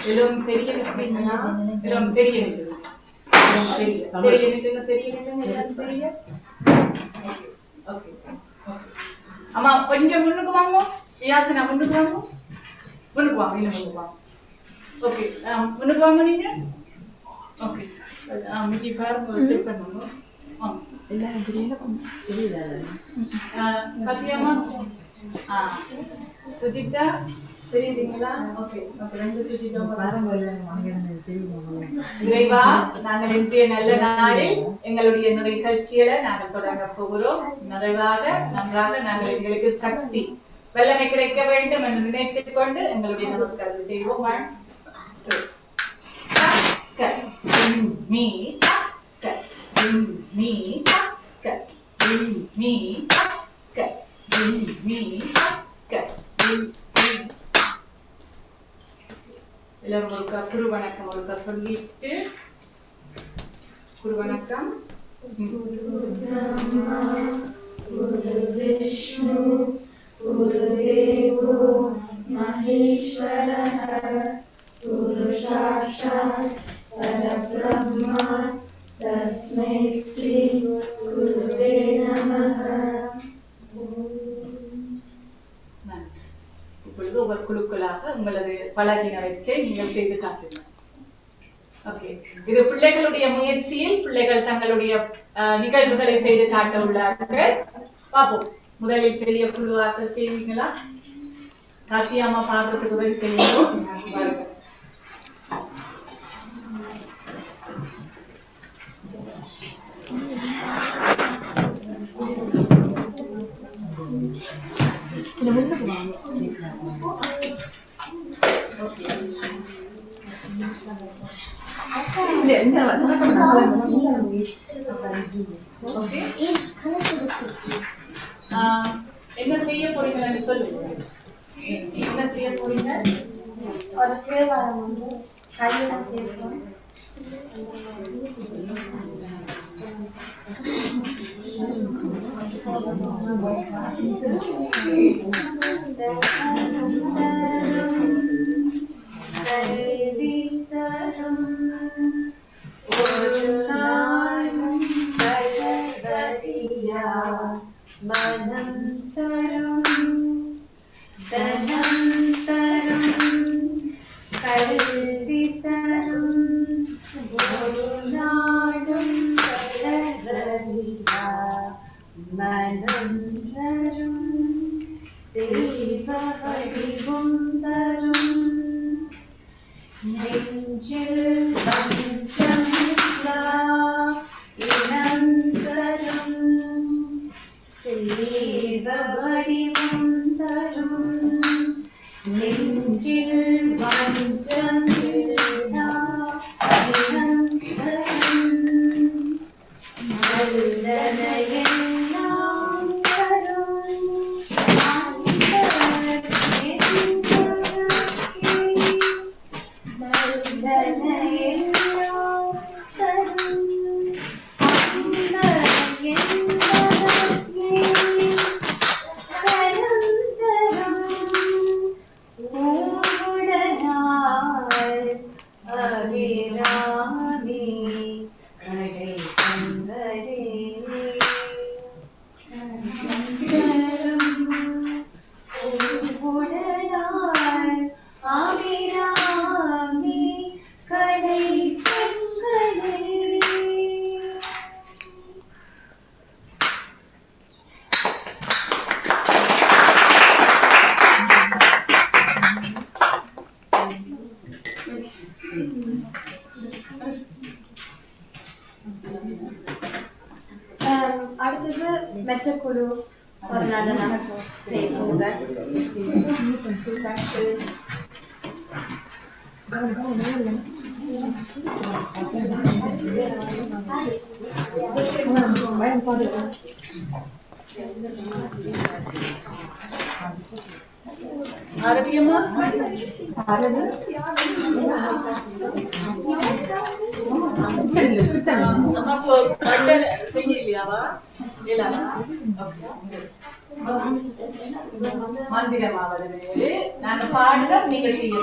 எல்லோரும் தெரிய எல்லோரும் தெரிய அம்மா கொஞ்சம் முன்னுக்கு வாங்க. யாசனா முன்னுக்கு வாங்க. முன்னுக்கு வாங்க. முன்னுக்கு வாங்க. ஓகே முன்னுக்கு வாங்க நீங்க. ஓகே மிஜி பாருங்க செக் பண்ணுங்க. எல்லாம் தெரியல கத்தியம்மா. சுஜிதா தெரியுதுங்களா? ஓகே ரெண்டு சுஜிதா இறைவா, நாங்கள் இன்றைய நல்ல நாளில் எங்களுடைய நிகழ்ச்சிகளை நாங்கள் தொடங்க போகிறோம். நிறைவாக நன்றாக நாங்கள் எங்களுக்கு சக்தி வல்லமை கிடைக்க வேண்டும் என்று நினைத்துக் கொண்டு எங்களுடைய நமஸ்காரத்தை செய்வோம். 1 2 மீ மீ மீ மீ எல்லாரும் ஒருக்கா குரு வணக்கம் ஒருக்கா சொல்லிட்டு குரு வணக்கம். குரு விஷ்ணு குரு தேவோ மகேஸ்வரः குரு சாக்ஷாத் பரபிரம்மா தஸ்மை ஸ்ரீ குருவே நமः. இப்பொழுது ஒவ்வொரு குழுக்களாக உங்களது பழகினவற்றை நீங்கள் செய்து காட்டுங்கள். ஓகே, இது பிள்ளைகளுடைய முயற்சியில் பிள்ளைகள் தங்களுடைய நிகழ்வுகளை செய்து காட்ட உள்ளார்கள். பார்ப்போம். முதலில் பெரிய குழுவாக செய்வீங்களா? காசியாமா பாடுறதுக்கு உதவி செய்யணும். என்ன செய்ய போறீங்கன்னு சொல்லுங்க. என்ன செய்ய போறீங்க? ஒரு தேவாரம் வந்து கையில பேசுவோம். மனம் தரும் தனம் தரும் கல்வி தரும் ஒரு நாடும் கலகரியா மனம் தரும் தெய்வ வடிவம் தரும் நெஞ்சில் வஞ்சமில்லா இனம் தரும் தெய்வ வடிவம் தரும் நெஞ்சில் வஞ்சமில்லா இனம் தரும் நல்லதையெல்லாம் தரும் அடுத்தது மெச்சக்குழு ஒரு நடனம் செய்வோங்க. ஆரோக்கியமா செய்யலையாவா? மந்திரமாவது நாங்க பாடுற நீங்க செய்ய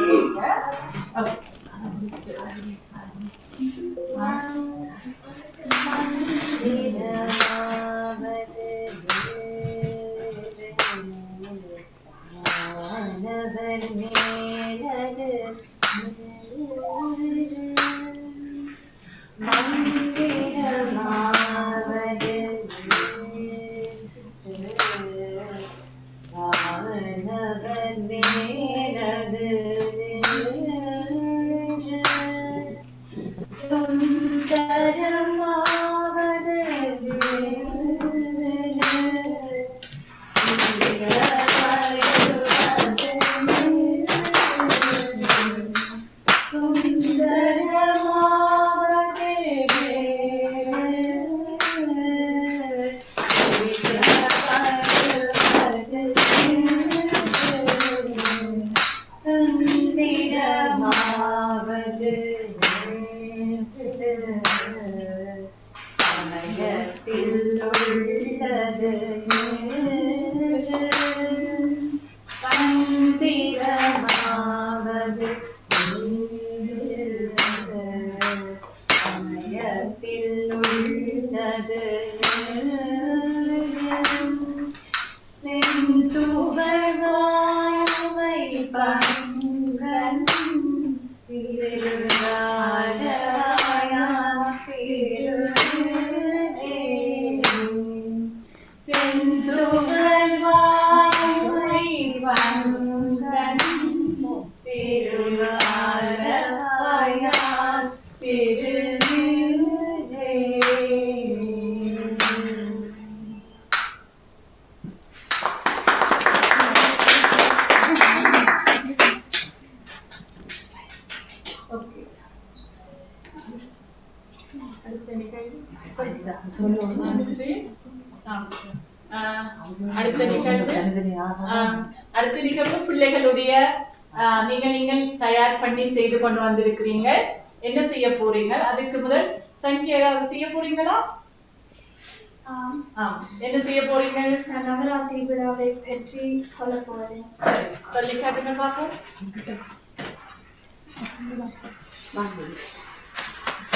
சுந்தரமாவது பங்கன் செந்துகள் வாய் வங்கன் திருவாரவாயான் திருநீரே. அடுத்த நிகழ்வு பிள்ளைகளுடைய நீங்கள் தயார் பண்ணி செய்து கொண்டு வந்திருக்கிறீங்க. என்ன செய்ய போறீங்க? அதுக்கு முதல் சங்கியா ஏதாவது செய்ய போறீங்களா? என்ன செய்ய போறீங்க? நவராத்திரி விழாவை பற்றி சொல்ல போறேன். சொல்லி காட்டுங்க பாப்போம்.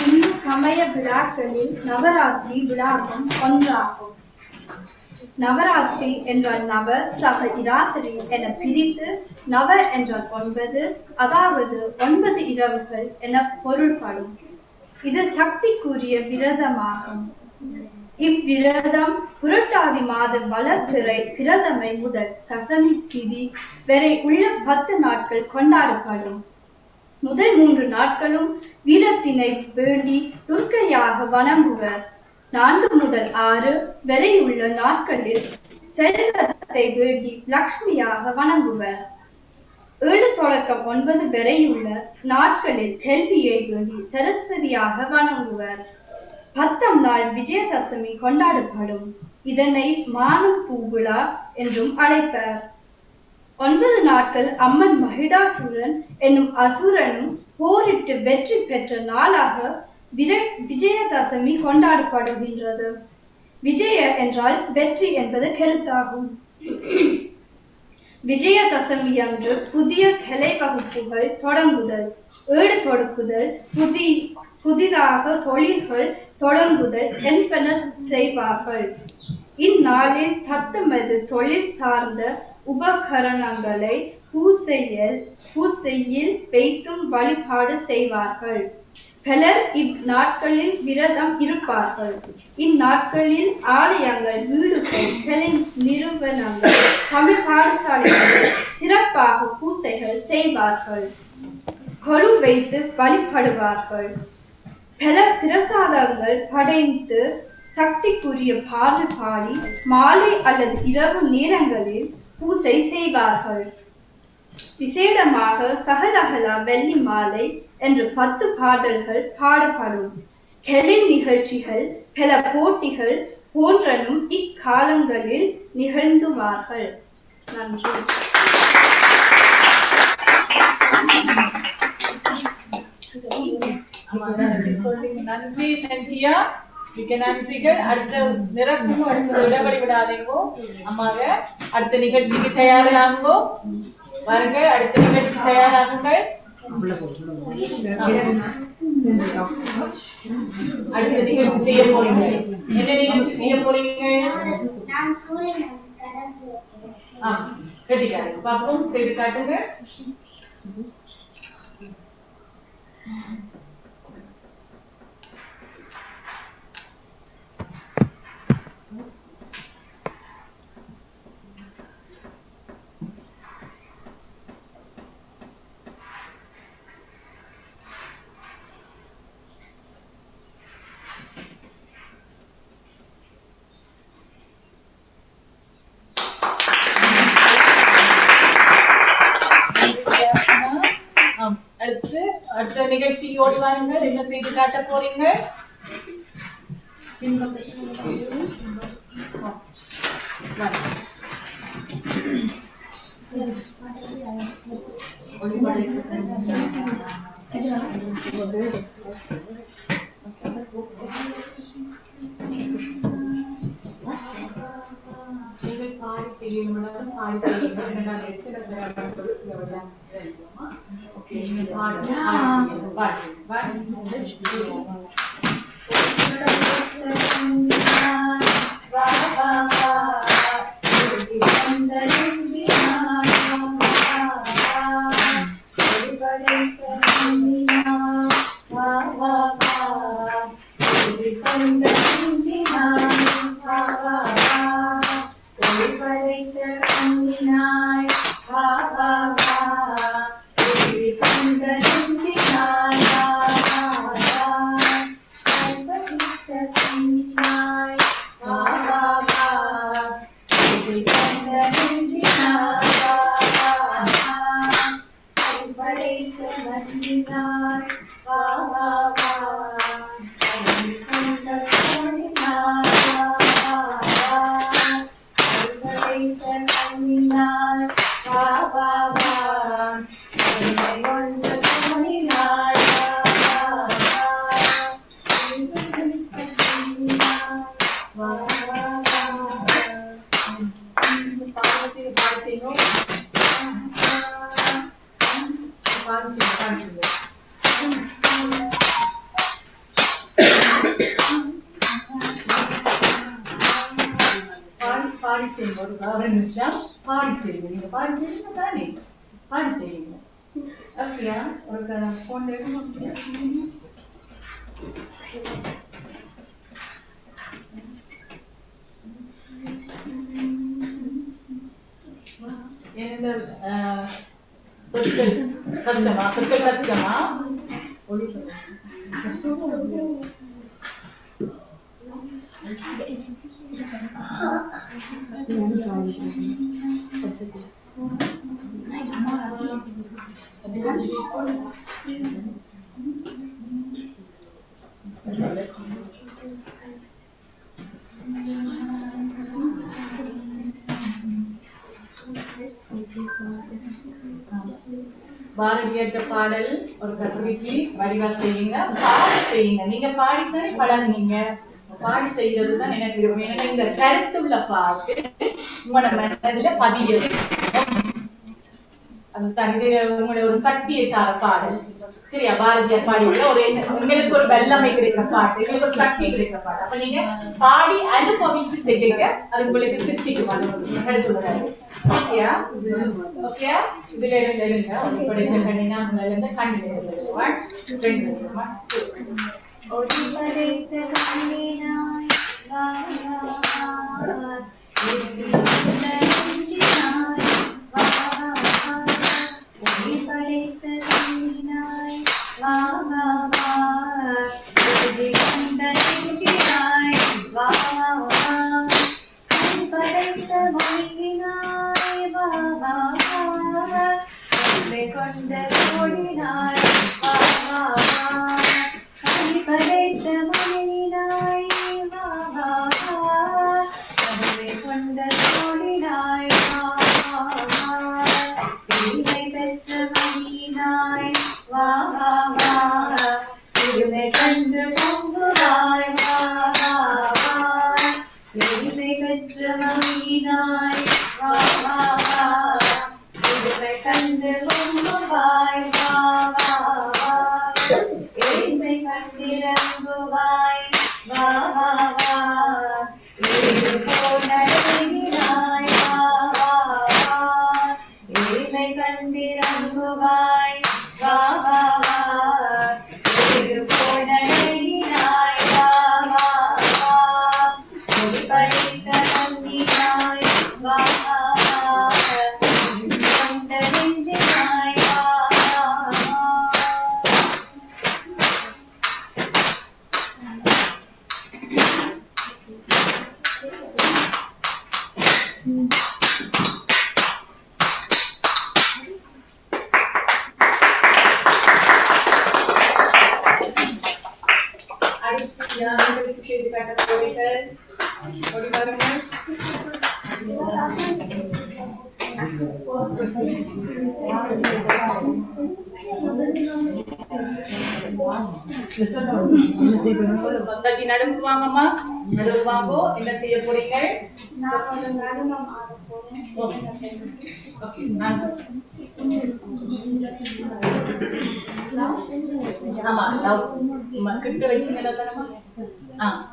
இந்து சமய விழாக்களில் நவராத்திரி விழாவும் ஒன்றாகும். நவராத்திரி என்றால் நவ சக இராத்திரி என பிரித்து நவ என்றால் 9, அதாவது 9 இரவுகள் என பொருள்படும். இது சக்திக்குரிய விரதமாகும். இவ்விரதம் புரட்டாதி மாத வளர்பிறை பிரதமை முதல் தசமி திதி வரை உள்ள 10 நாட்கள் கொண்டாடப்படும். முதல் 3 நாட்களும் வீரத்தினை வேண்டி துர்க்கையாக வணங்குவர். 4 முதல் 6 வரை உள்ள நாட்களில் செல்வத்தை வேண்டி லக்ஷ்மியாக வணங்குவர். 7 தொடக்கம் 9 வரை உள்ள நாட்களில் கல்வியை வேண்டி சரஸ்வதியாக வணங்குவர். 10ஆம் நாள் விஜயதசமி கொண்டாடப்படும். இதனை மானம் பூவிழா என்றும் அழைப்பர். 9 நாட்கள் அம்மன் மகிடாசுரன் என்னும் அசுரனும் போரிட்டு வெற்றி பெற்ற நாளாக விஜயதசமி கொண்டாடப்படுகின்றது. விஜய என்றால் வெற்றி என்பது கருத்தாகும். விஜயதசமி அன்று புதிய கலை வகுப்புகள் தொடங்குதல், ஏடு தொடுக்குதல், புதிதாக தொழில்கள் தொடங்குதல் என்பன செய்வார்கள். இந்நாளில் தத்தமது தொழில் சார்ந்த உபகரணங்களை பூசையில் வைத்தும் வழிபாடு செய்வார்கள். பலர் இந்நாட்களில் விரதம் இருப்பார்கள். இந்நாட்களில் ஆலயங்கள், வீடுகள், கலை நிறுவனங்கள், தமிழ் பாடசாலைகளில் சிறப்பாக பூசைகள் செய்வார்கள். கொலு வைத்து வழிபடுவார்கள். பல பிரசாதங்கள் படைத்து சக்திக்குரிய பாடல் பாடி மாலை அல்லது இரவு நேரங்களில் பூசை செய்வார்கள். விசேடமாக சகலகலா வெள்ளி மாலை என்று 10 பாடல்கள் பாடப்படும். கலை நிகழ்ச்சிகள், பல போட்டிகள் போன்றனும் இக்காலங்களில் நிகழ்ந்துவார்கள். நன்றி. நன்றி சந்தியா, மிக நன்றிகள். அடுத்த நிரப்பும் இடவழி விடாதீங்கோ அம்மாங்க. அடுத்த நிகழ்ச்சிக்கு தயாராகுங்கோ. வாருங்க, அடுத்த நிகழ்ச்சி தயாராகுங்கள். அடுத்த நிகழ்ச்சி செய்ய போறீங்க. என்ன நிகழ்ச்சி செய்ய போறீங்க? கட்டிக்காருங்க பாப்போம், செய்து காட்டுங்க. அடுத்த நிகழ்ச்சி ஓடி வாருங்கள். என்ன செய்து காட்ட போறீங்க? பாடி செய்யணும், பாடி செய்யணும். பாரதியற்ற பாடல் ஒரு கவிதைக்கு வடிவா செய்யுங்க, பாடி செய்யுங்க. நீங்க பாடித்தானே பழகுனீங்க, பாடி செய்யறதுதான் எனக்கு விரும்பும். ஏன்னா இந்த கருத்துள்ள பாட்டு உங்களோட மனதில பதியது. அதுதான் இது உங்களுடைய ஒரு சக்தியை தார பாடல். சரியா? பாரதியார் பாடியுள்ள ஒரு உங்களுக்கு ஒரு வெள்ளமை கிடைக்கிற பாட்டு, எங்களுக்கு ஒரு சக்தி கிடைக்கிற பாட்டு. அப்ப நீங்க பாடி அனுபவிச்சு செய்யுங்க, அது உங்களுக்கு சித்திக்கு கருத்துள்ளது. ஓகேயா? ஓகேயா? இதுல இருந்து எழுங்க. ஒரு படைத்த கண்ணினா முதல்ல இருந்து கண்ணு 1 2 சதி நடுவுக்கு வாங்கம்மா, நடுவு வாங்கோ. என்ன செய்ய போறீங்க? ஆமா, கிட்ட வைக்கீங்க.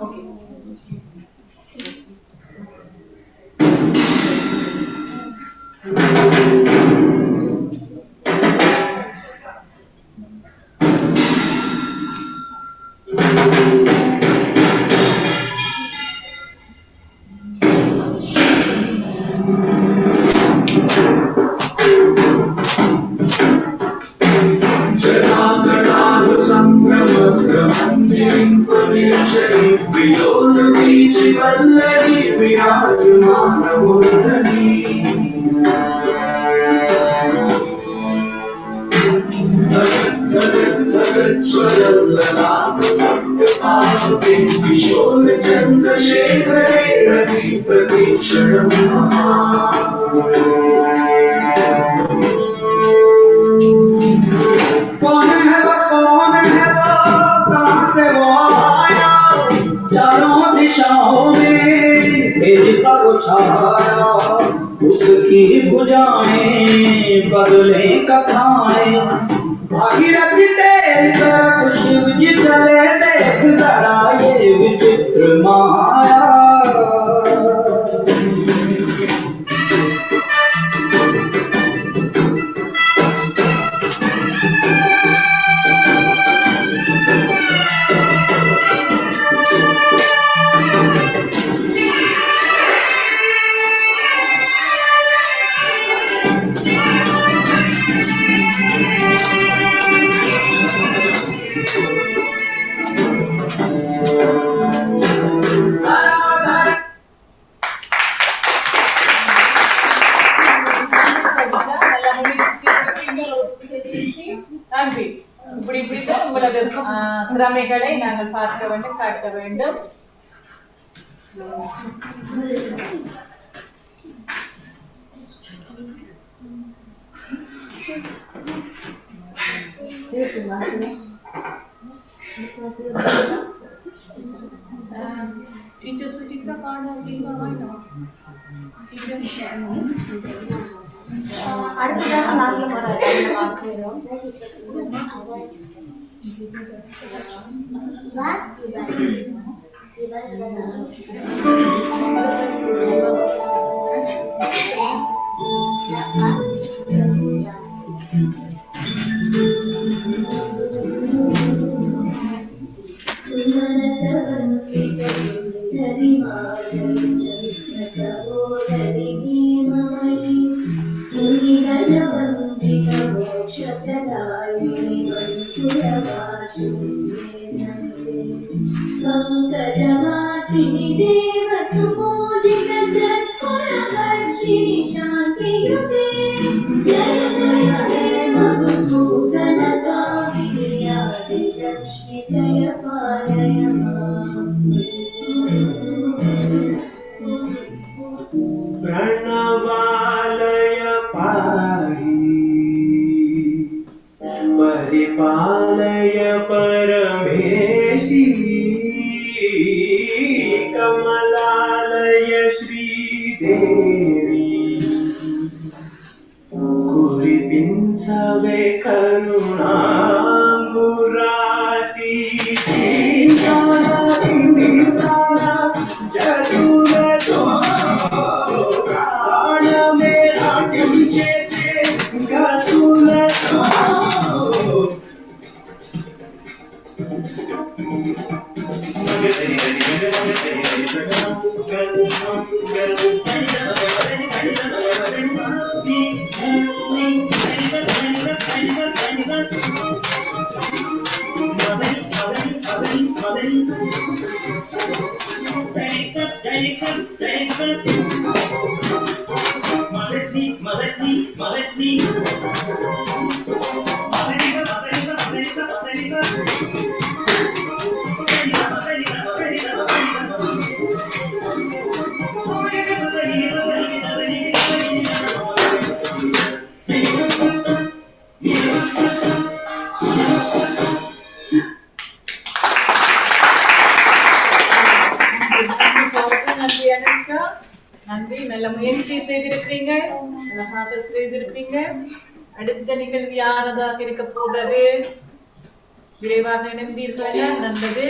ஓகே. Violate किशोर चंद्रशेखरे रवि प्रतीक्षणम् कौन है वो कहाँ से वो आया चारों दिशाओं में तेजी सा वो छाया उसकी भुजाएं बदले कथाएं भागीरथी तेरी तरफ शिव जी चले देख जरा ये विचित्र माया நன்றி. இப்படித்தான் உங்களது திறமைகளை நாங்கள் பார்க்க வேண்டும், காட்ட வேண்டும். Teacher Sujita Karna Jiva Vaina. அடுத்ததாக நாங்களும் ஒரு பார்க்கிறோம். पंकजवासिनि देव सुमोदित सत्कुलवर्षिणि शान्तियुते जय जय हे मधुसूदन कामिनीयादि लक्ष्मी जय पालय प्रणवालय पाहि परिपालय परमेशि कमलालय श्रीदेवी कुरिपिंचवे करुणामुरासी जदुरतो प्राण मेरा किंचेते गतुलतो நன்றி. நல்ல முயற்சி செய்திருக்கீங்க, நல்ல பாட்டு செய்திருக்கீங்க. அடுத்த நிகழ்வு யாரதாக இருக்க போகிறது? விரைவாக இணைந்தீர்கள், நல்லது.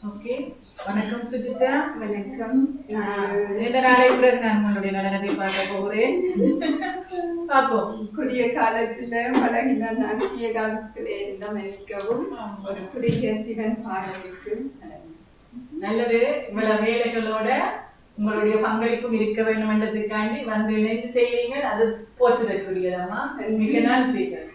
ஓகே, வணக்கம் சுஜிதா. வணக்கம். நீண்ட நாளை பிறகு நான் உங்களுடைய நடனத்தை பார்க்க போகிறேன். பார்ப்போம். குறுகிய காலத்துல பழகின நாட்டிய காலத்திலே எல்லாம் நினைக்கவும் ஒரு குறுகிய சிவன் பாடலுக்கு நல்லது. இவ்வளவு வேலைகளோட உங்களுடைய பங்களிப்பும் இருக்க வேண்டும் என்றதுக்காண்டி வந்து இணைந்து செய்வீங்க. அது போற்றுதற்குரியதாமா. மிக நன்றிகள்.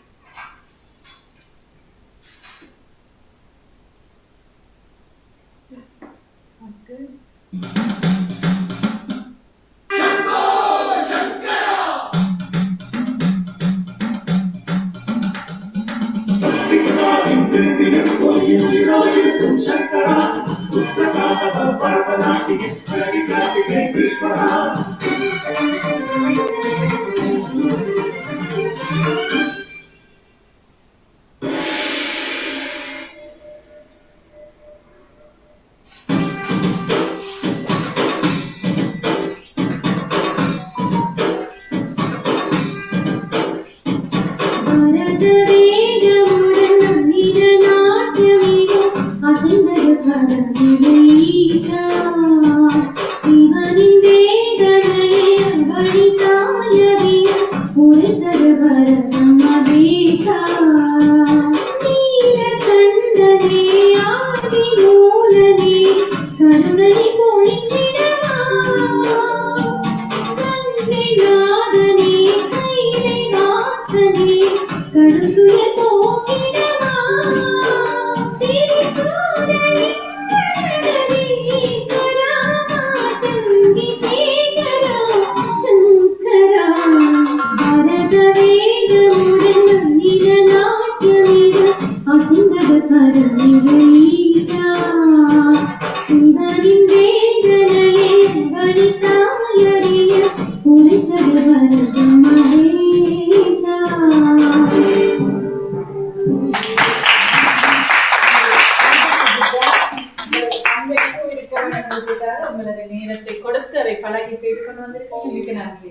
உங்களது நேரத்தை கொடுத்து அதை பழகி செய்து கொண்டு வந்திருக்கோம். இதுக்கு நன்றி.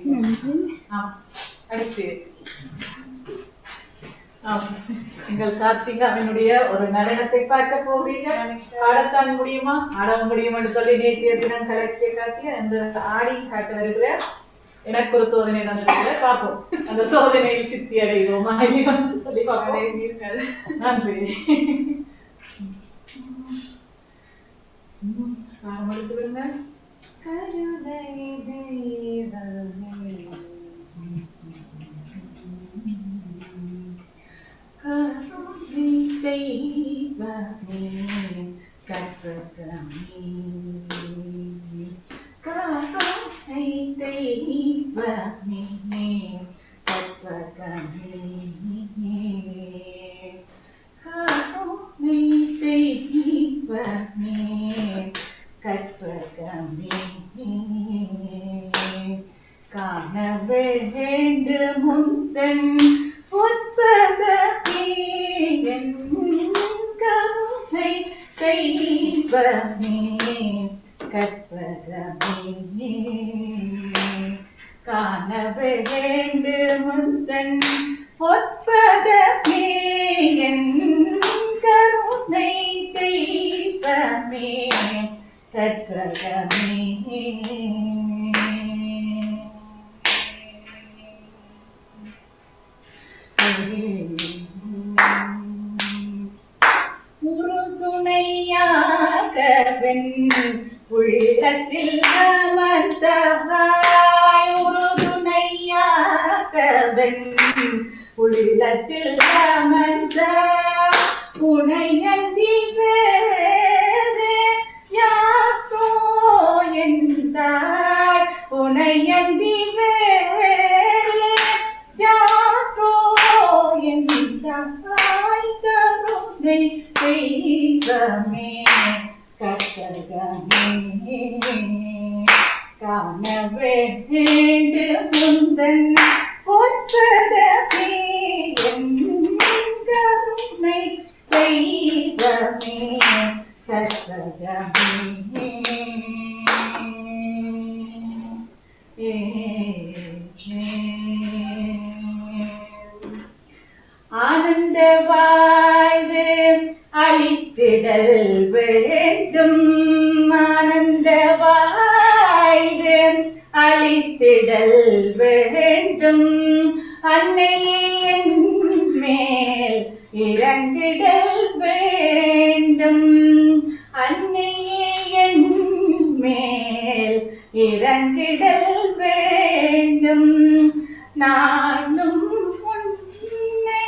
அடுத்து எங்கள் கார்த்திகாவினுடைய ஒரு நடனத்தை பார்க்க போகிறீங்க. ஆடத்தான் முடியுமா? ஆடவும் முடியும் என்று சொல்லி நேற்றைய தினம் கலக்கிய காட்டிய அந்த ஆடி காட்ட வருகிற எனக்கு ஒரு சோதனை நடந்திருக்கிற பார்ப்போம். அந்த சோதனையில் சித்தி அடைவோமா சொல்லி பார்க்க. நன்றி. எடுத்து விடுங்க. கருணை தெய்வமே கருணை தெய்வமே கற்பகமே கருணை தெய்வமே கற்பகமே கருணை தெய்வமே கற்பகமே காண வேண்டும் முந்தன் புத்தகமே என் கருணை தெய்வமே கற்பகமே காண வேண்டும் முந்தன் புத்தகமே என் கருணை தெய்வமே கற்பகமே உறுதுணையாகவன் உள்ளத்தில் அமர்ந்தவாய் உறுதுணையாகவன் உள்ளத்தில் அமர்ந்த உனையந்தி வேறு யாரோ என்றாய் உனையந்தி வேறு யாரோ என்றாய் கருணை தெய்வமே கற்பகமே காண வேண்டும் முந்தன் பொற்பதமே என் கருணை தெய்வமே கற்பகமே ஆனந்த வாழ்வு அளித்திடல் வேண்டும் ஆனந்த வாழ்வு அளித்திடல் வேண்டும் அன்னையே என் மேல் இறங்கிடல் வேண்டும் அன்னையே என் மேல் வணங்கிடல் வேண்டும் நானும் உன்னை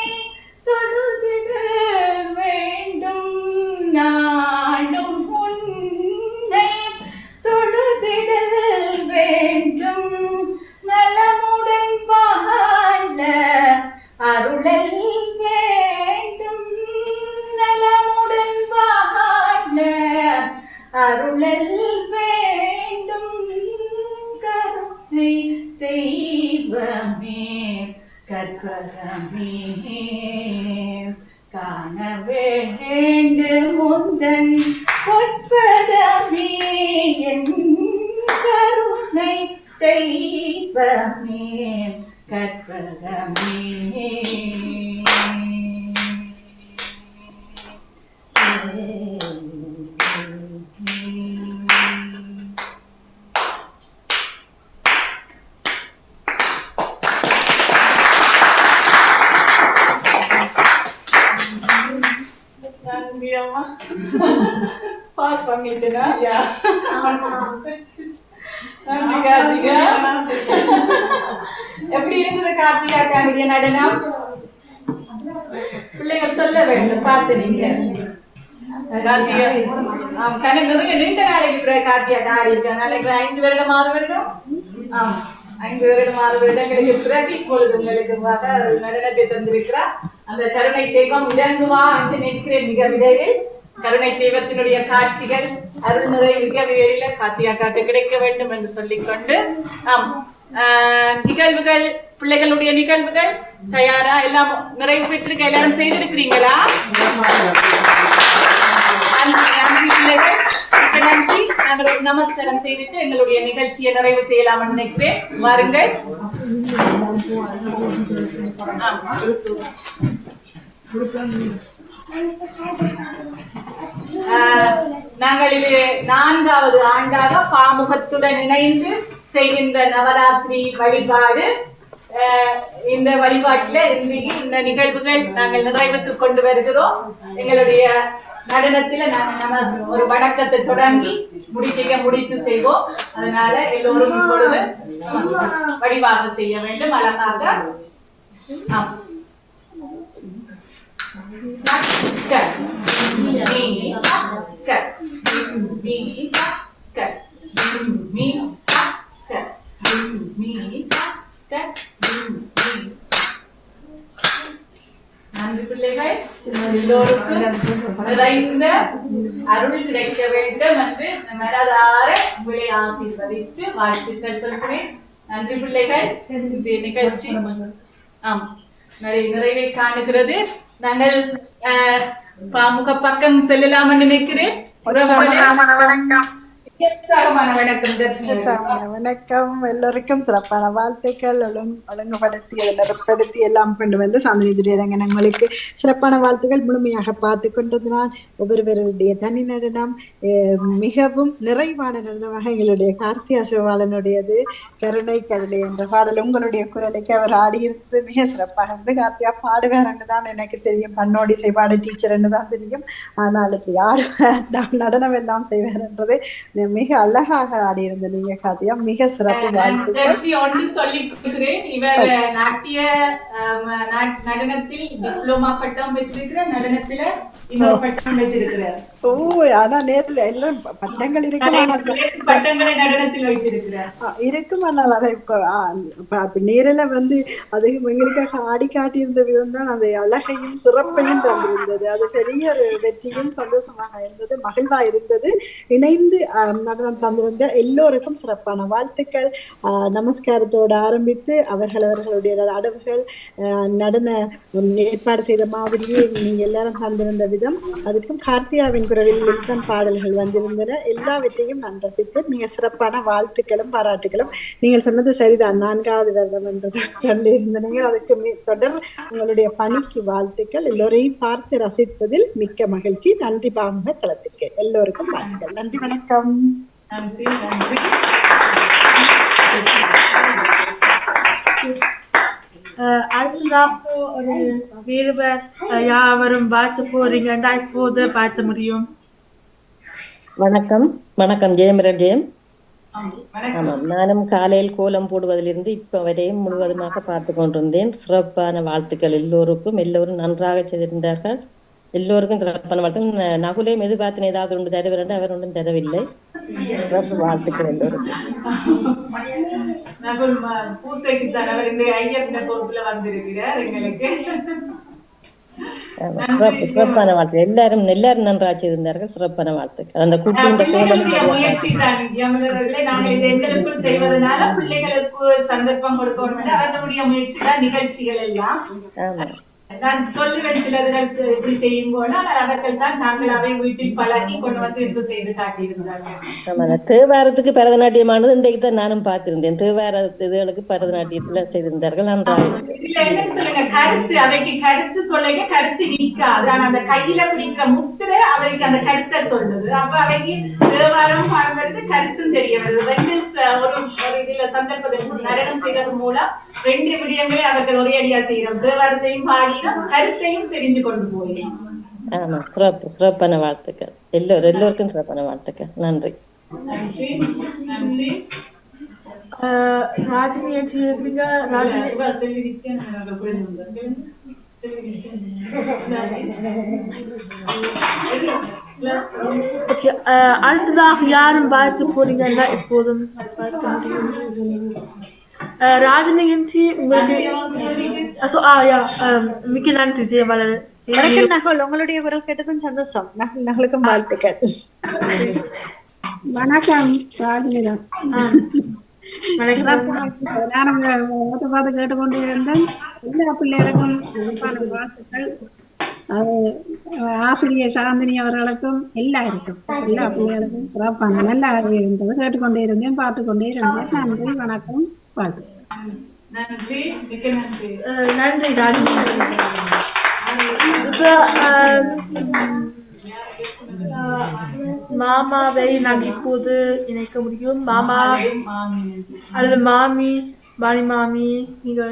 தொழுதிடல் வேண்டும் நானும் உன்னை தொழுதிடல் வேண்டும் நலமுடன் வாழ அருளல் வேண்டும் நலமுடன் வாழ அருளல் வேண்டும் கருணை தெய்வமே கற்பகமே காண வேண்டும் முந்தன் பொற்பதமே என் கருணை தெய்வமே கற்பகமே நன்றி அம்மா பாஸ் பண்ணிட்டேனா யா நன்றி கார்த்திகா எப்படி இருந்தது கார்த்திகா காண்டிய நடனம் பிள்ளைகள் சொல்ல வேண்டும் பார்த்து நீங்க கார்த்திகா நிறைய நீண்ட நாளைக்கு கார்த்திகா ஆடி இருக்காங்க நாளைக்கு 5 வருடம் 6 வருடம் ஆமா 5 வருடம் 6 வருடங்களுக்கு பிறகு இப்பொழுது உங்களுக்கு நடனத்தை தந்திருக்கிறார் அந்த கருணை தெய்வம் இறங்குவா என்று நினைக்கிறேன் மிக விரைவில் கருணை தெய்வத்தினுடைய காட்சிகள் அருள் நிறை மிக விரைவில் கார்த்திகாக்காக்கு கிடைக்க வேண்டும் என்று சொல்லிக்கொண்டு நிகழ்வுகள் பிள்ளைகளுடைய நிகழ்வுகள் தயாரா எல்லாம் நிறைவு பெற்றிருக்க எல்லாரும் செய்திருக்கிறீங்களா நன்றி நாங்கள் ஒரு நமஸ்காரம் செய்துட்டு எங்களுடைய நிகழ்ச்சியை நிறைவு செய்யலாம் நினைக்கிறேன் வாருங்கள் நாங்கள் இது 4வது ஆண்டாக பாமுகத்துடன் இணைந்து செய்கின்ற நவராத்திரி வழிபாடு இந்த வழிபாட்டில் இந்த நிகழ்வுகள் நாங்கள் நிறைவுக்கு கொண்டு வருகிறோம் எங்களுடைய நடனத்துல நாங்கள் ஒரு வணக்கத்தை தொடங்கி முடித்து செய்வோம் அதனால எல்லோரும் இப்பொழுது வழிபாடு செய்ய வேண்டும் அழகாக நன்றி பிள்ளைகள் எல்லோருக்கும் நிறைந்த அருள் கிடைக்க வேண்டும் என்று மனதார உங்களை ஆசீர்வதித்து வாழ்த்துக்கள் சொல்கிறேன் நன்றி பிள்ளைகள் நிகழ்ச்சி நிறைவை காணுகிறது நாங்கள் பாமுக பக்கம் செல்லலாம் நினைக்கிறேன் வணக்கம் எல்லோருக்கும் சிறப்பான வாழ்த்துக்கள் ஒழுங்குபடுத்தி அதை நிறப்படுத்தி எல்லாம் கொண்டு வந்து சாந்தினி திரையரங்கங்களுக்கு சிறப்பான வாழ்த்துக்கள் முழுமையாக பார்த்து கொண்டதுனால் ஒவ்வொருவருடைய தனி நடனம் மிகவும் நிறைவான நடனமாக எங்களுடைய கார்த்திகா சிவபாலனுடையது கருணை கருணை என்ற பாடல் உங்களுடைய குரலுக்கு அவர் ஆடியிருந்தது மிக சிறப்பாக இருந்து கார்த்திகா பாடுவார்ன்னு தான் எனக்கு தெரியும் பண்ணோடி செய்வாடு டீச்சர்ன்னு தான் தெரியும் ஆனால் இப்படி ஆடுவார் நடனம் எல்லாம் செய்வார் என்றது மிக அழகாக ஆடி இருந்த நீங்க கார்த்திகா மிக சிறப்பு சொல்லி கொடுக்கிறேன் இவர் நாட்டிய நடனத்தில் டிப்ளமா பட்டம் பெற்றிருக்கிற நடனத்துல இன்னொரு பட்டம் பெற்றிருக்கிறார் ஓ ஆனா நேர்ல எல்லாம் பட்டங்கள் பட்டங்களை நடனத்தில் வைத்திருக்கிறார் இருக்கும் ஆனால் அதை இப்ப நேரில் வந்து அது எங்களுக்காக ஆடி காட்டியிருந்த விதம் தான் அந்த அழகையும் சிறப்பையும் தந்திருந்தது அது பெரிய ஒரு வெற்றியும் சந்தோஷமாக இருந்தது மகிழ்வா இருந்தது இணைந்து நடனம் தந்திருந்த எல்லோருக்கும் சிறப்பான வாழ்த்துக்கள் நமஸ்காரத்தோடு ஆரம்பித்து அவர்களுடைய அடவுகள் நடன ஏற்பாடு செய்த மாதிரியே நீங்க எல்லாரும் தந்திருந்த விதம் அதுக்கும் கார்த்திகாவின் குரலில் தான் பாடல்கள் வந்திருந்தன எல்லாவற்றையும் நான் ரசித்து நீங்க சிறப்பான வாழ்த்துக்களும் பாராட்டுகளும் நீங்கள் சொன்னது சரிதான் 4வது வருடம் என்று சொல்லி இருந்தீங்க அதுக்கு தொடர் உங்களுடைய பணிக்கு வாழ்த்துக்கள் எல்லோரையும் பார்த்து ரசிப்பதில் மிக்க மகிழ்ச்சி நன்றி பாமுக தளத்திற்கு எல்லோருக்கும் வாழ்த்துக்கள் நன்றி வணக்கம் நன்றி நன்றி அதுதான் ஒரு வேறுவர் யாவரும் பார்த்து போறீங்கன்னா இப்போது பார்த்த முடியும் வணக்கம் ஜெயம். ஆமாம், நானும் காலையில் கோலம் போடுவதிலிருந்து இப்ப வரையும் முழுவதுமாக பார்த்து கொண்டிருந்தேன். சிறப்பான வாழ்த்துக்கள் எல்லோருக்கும். எல்லோரும் நன்றாக செய்திருந்தார்கள். எல்லோருக்கும் சிறப்பான வாழ்த்துக்கள். நகுலையும் எதிர்பார்த்தேன் ஏதாவது ஒன்று தருவிரண்டு, அவர் ஒன்றும் தரவில்லை. சிறப்பு வாழ்த்துக்கள் எல்லோருக்கும். பூசைக்கு தலைவர் ஐயப்பன பொறுப்புல வந்திருக்கிறார் எங்களுக்கு. சிறப்பான வாழ்த்துக்கள். எல்லாரும் நன்றாக செய்திருந்தார்கள். சிறப்பான வாழ்த்துக்கள். அந்த குட்டி இந்த முயற்சி தான் நாங்கள் இதை எங்களுக்குள் செய்வதனால பிள்ளைகளுக்கு சந்தர்ப்பம் கொடுக்கணும். அவர்களுடைய முயற்சி தான் நிகழ்ச்சிகள் எல்லாம். நான் சொல்லுவேன் சிலர்களுக்கு இப்படி செய்யும் போது அவர்கள் தான் நாங்களாவே வீட்டில் பழகி கொண்டு வந்து இது செய்து காட்டியிருந்தார்கள். தேவாரத்துக்கு பரதநாட்டியமானது இன்றைக்கு தான் நானும் பார்த்திருந்தேன். தேவார இதுகளுக்கு பரதநாட்டியத்துல செய்திருந்தார்கள். நன்றாக என்னன்னு சொல்லுங்க, கருத்து அவைக்கு கருத்து சொல்லுங்க, கருத்து நிற்காது. ஆனா அந்த கையில பிடிக்கிற முத்திரை அவைக்கு அந்த கருத்தை சொல்லுது. அப்ப அவைக்கு தேவாரம் பாடுறது கருத்தும் தெரிய வருது. ரெண்டு ஒரு இதுல சந்தர்ப்பத்தில் நடனம் செய்யறது மூலம் ரெண்டு விடயங்களை அவர்கள் ஒரே அடியா செய்யறோம். தேவாரத்தையும் பாடி கருத்தையும் தெரிஞ்சு கொண்டு போயிடும். ஆமா, சிறப்பான வாழ்த்துக்கள். எல்லோருக்கும் சிறப்பான வாழ்த்துக்கள். நன்றி. ராஜினி இருக்கீங்க. ராஜினி அடுத்ததாக யாரும் பார்த்து போறீங்கன்னா எப்போதும் பார்க்க முடியும். ராஜினிகி உங்களுக்கு மிக்க நன்றி ஜெயபாலன். நகல் உங்களுடைய குரல் கேட்டதும் சந்தோஷம். நகலுக்கும் வாழ்த்துக்கள். வணக்கம் ராஜினிதான். நானும் பார்த்து கேட்டுக்கொண்டு இருந்தேன். எல்லா பிள்ளைகளுக்கும் வாழ்த்துக்கள். ஆசிரியர் சாந்தினி அவர்களுக்கும் எல்லா பிள்ளைகளுக்கும் சிறப்பாங்க. நல்லா இருந்தது. கேட்டுக்கொண்டே இருந்தேன், பார்த்து கொண்டே இருந்தேன். நன்றி, வணக்கம், வாழ்த்து. நன்றி ராஜினி. மாமாவை நாங்க இப்போது இணைக்க முடியும். மாமா அல்லது மாமி, பாணி மாமி, நீங்க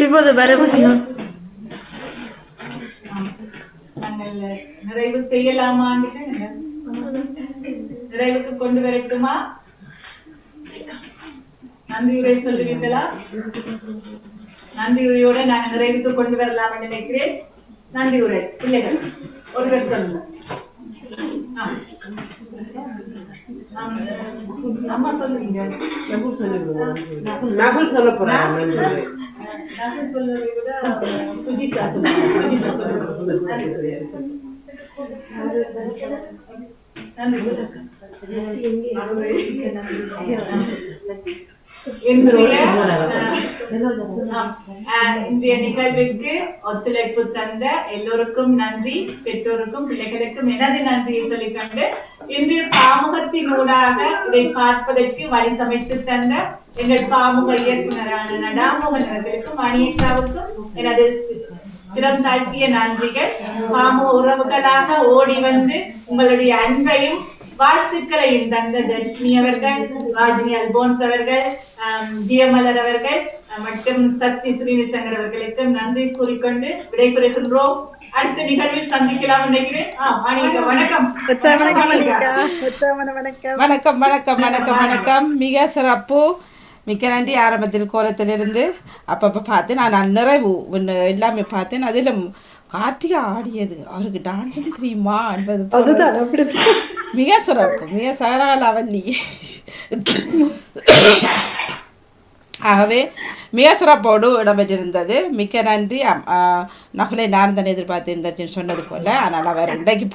இப்போது வர முடியும். நாங்கள் நிறைவு செய்யலாமா? நிறைவுக்கு கொண்டு வரட்டுமா? நன்றியுரை சொல்லுவீங்களா? நன்றியுரையோட நாங்கள் நிறைவுக்கு கொண்டு வரலாம் நினைக்கிறேன். நன்றியுரை பிள்ளைகள் ஒருவர் சொல்லுங்க. அம்மா சொல்லுவீங்க. நகுல் சொல்ல போறாங்க. நகுல் சொல்றதை விட சுஜிதா சொல்லுங்க. சுஜிதா சொல்லுங்க. நன்றி சொல்லுங்க. இன்றைய நிகழ்வுக்கு ஒத்துழைப்பு தந்த எல்லோருக்கும் நன்றி. பெற்றோருக்கும் பிள்ளைகளுக்கும் எனது நன்றியை சொல்லிக்கொண்டு இன்றைய பாமுகத்தினூடாக இதை பார்ப்பதற்கு வழி சமைத்து தந்த எங்கள் பாமுக இயக்குனரான நடாமோகன் அவர்களுக்கும் மணியக்காவுக்கும் எனது சிரம் தாழ்த்திய நன்றிகள். பாமுக உறவுகளாக ஓடி வந்து உங்களுடைய அன்பையும் வாழ்த்துக்களையும் தந்த தர்ஷினி அவர்கள், ராஜினி அல்போன்ஸ் அவர்கள், ஜியமலர் அவர்கள் மற்றும் சக்தி ஸ்ரீனிசங்கர் அவர்களுக்கும் நன்றி கூறிக்கொண்டு விடைபெறுகின்றோம். அடுத்த நிகழ்வில் சந்திக்கலாம் நினைக்கிறேன். வணக்கம் வணக்கம் வணக்கம் வணக்கம் வணக்கம். மிக சிறப்பு, மிக்க நன்றி. ஆரம்பத்தில் கோலத்திலிருந்து அப்பப்போ பார்த்து நான் நிறைவு எல்லாமே பார்த்தேன். அதில் கார்த்திகா ஆடியது அவருக்கு டான்ஸும் தெரியுமா என்பது மிக சிறப்பு, மிக சகலாவல்லி. ஆகவே மிக சிறப்போடு இடம்பெற்றிருந்தது. மிக்க நன்றி. நகுலை நான் தான் எதிர்பார்த்திருந்தேன் சொன்னது போல. ஆனால் அவர் இன்றைக்கு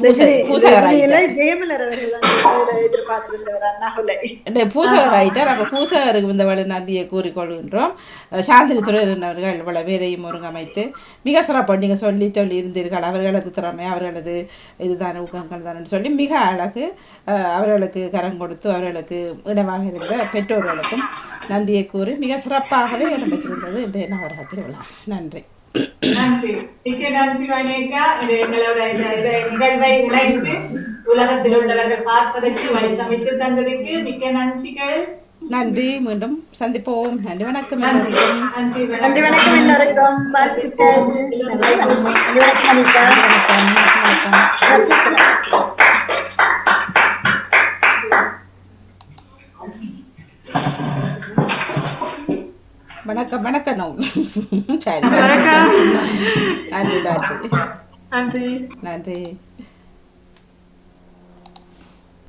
பூசகராயிட்டார். அப்போ பூசகருக்கு இந்த வழி நன்றியை கூறிக்கொள்கின்றோம். சாந்தினி துறையினர்கள் இவ்வளோ பேரையும் ஒருங்கமைத்து மிக சிறப்பாக நீங்கள் சொல்லி இருந்தீர்கள். அவர்களது திறமை, அவர்களது இதுதான் ஊக்கங்கள் தான் சொல்லி மிக அழகு. அவர்களுக்கு கரம் கொடுத்து அவர்களுக்கு இனமாக இருந்த பெற்றோர்களுக்கும் நன்றியை கூறி மிக சிறப்பாகவே இடம்பெற்றிருந்தது இன்றைய நவராத்திரி விழா. நன்றி. நன்றி, மிக்க நன்றி வணக்கா. இது எங்களோட நிகழ்வை இணைத்து உலகத்தில் உள்ளவர்கள் பார்ப்பதற்கு வழி சமைத்து தந்ததற்கு மிக்க நன்றிகள். நன்றி. மீண்டும் சந்திப்போம். நன்றி, வணக்கம். நன்றி, வணக்கம் எல்லாருக்கும். வணக்கம் வணக்கம் சரி வணக்கம். நன்றி நன்றி நன்றி. நன்றி.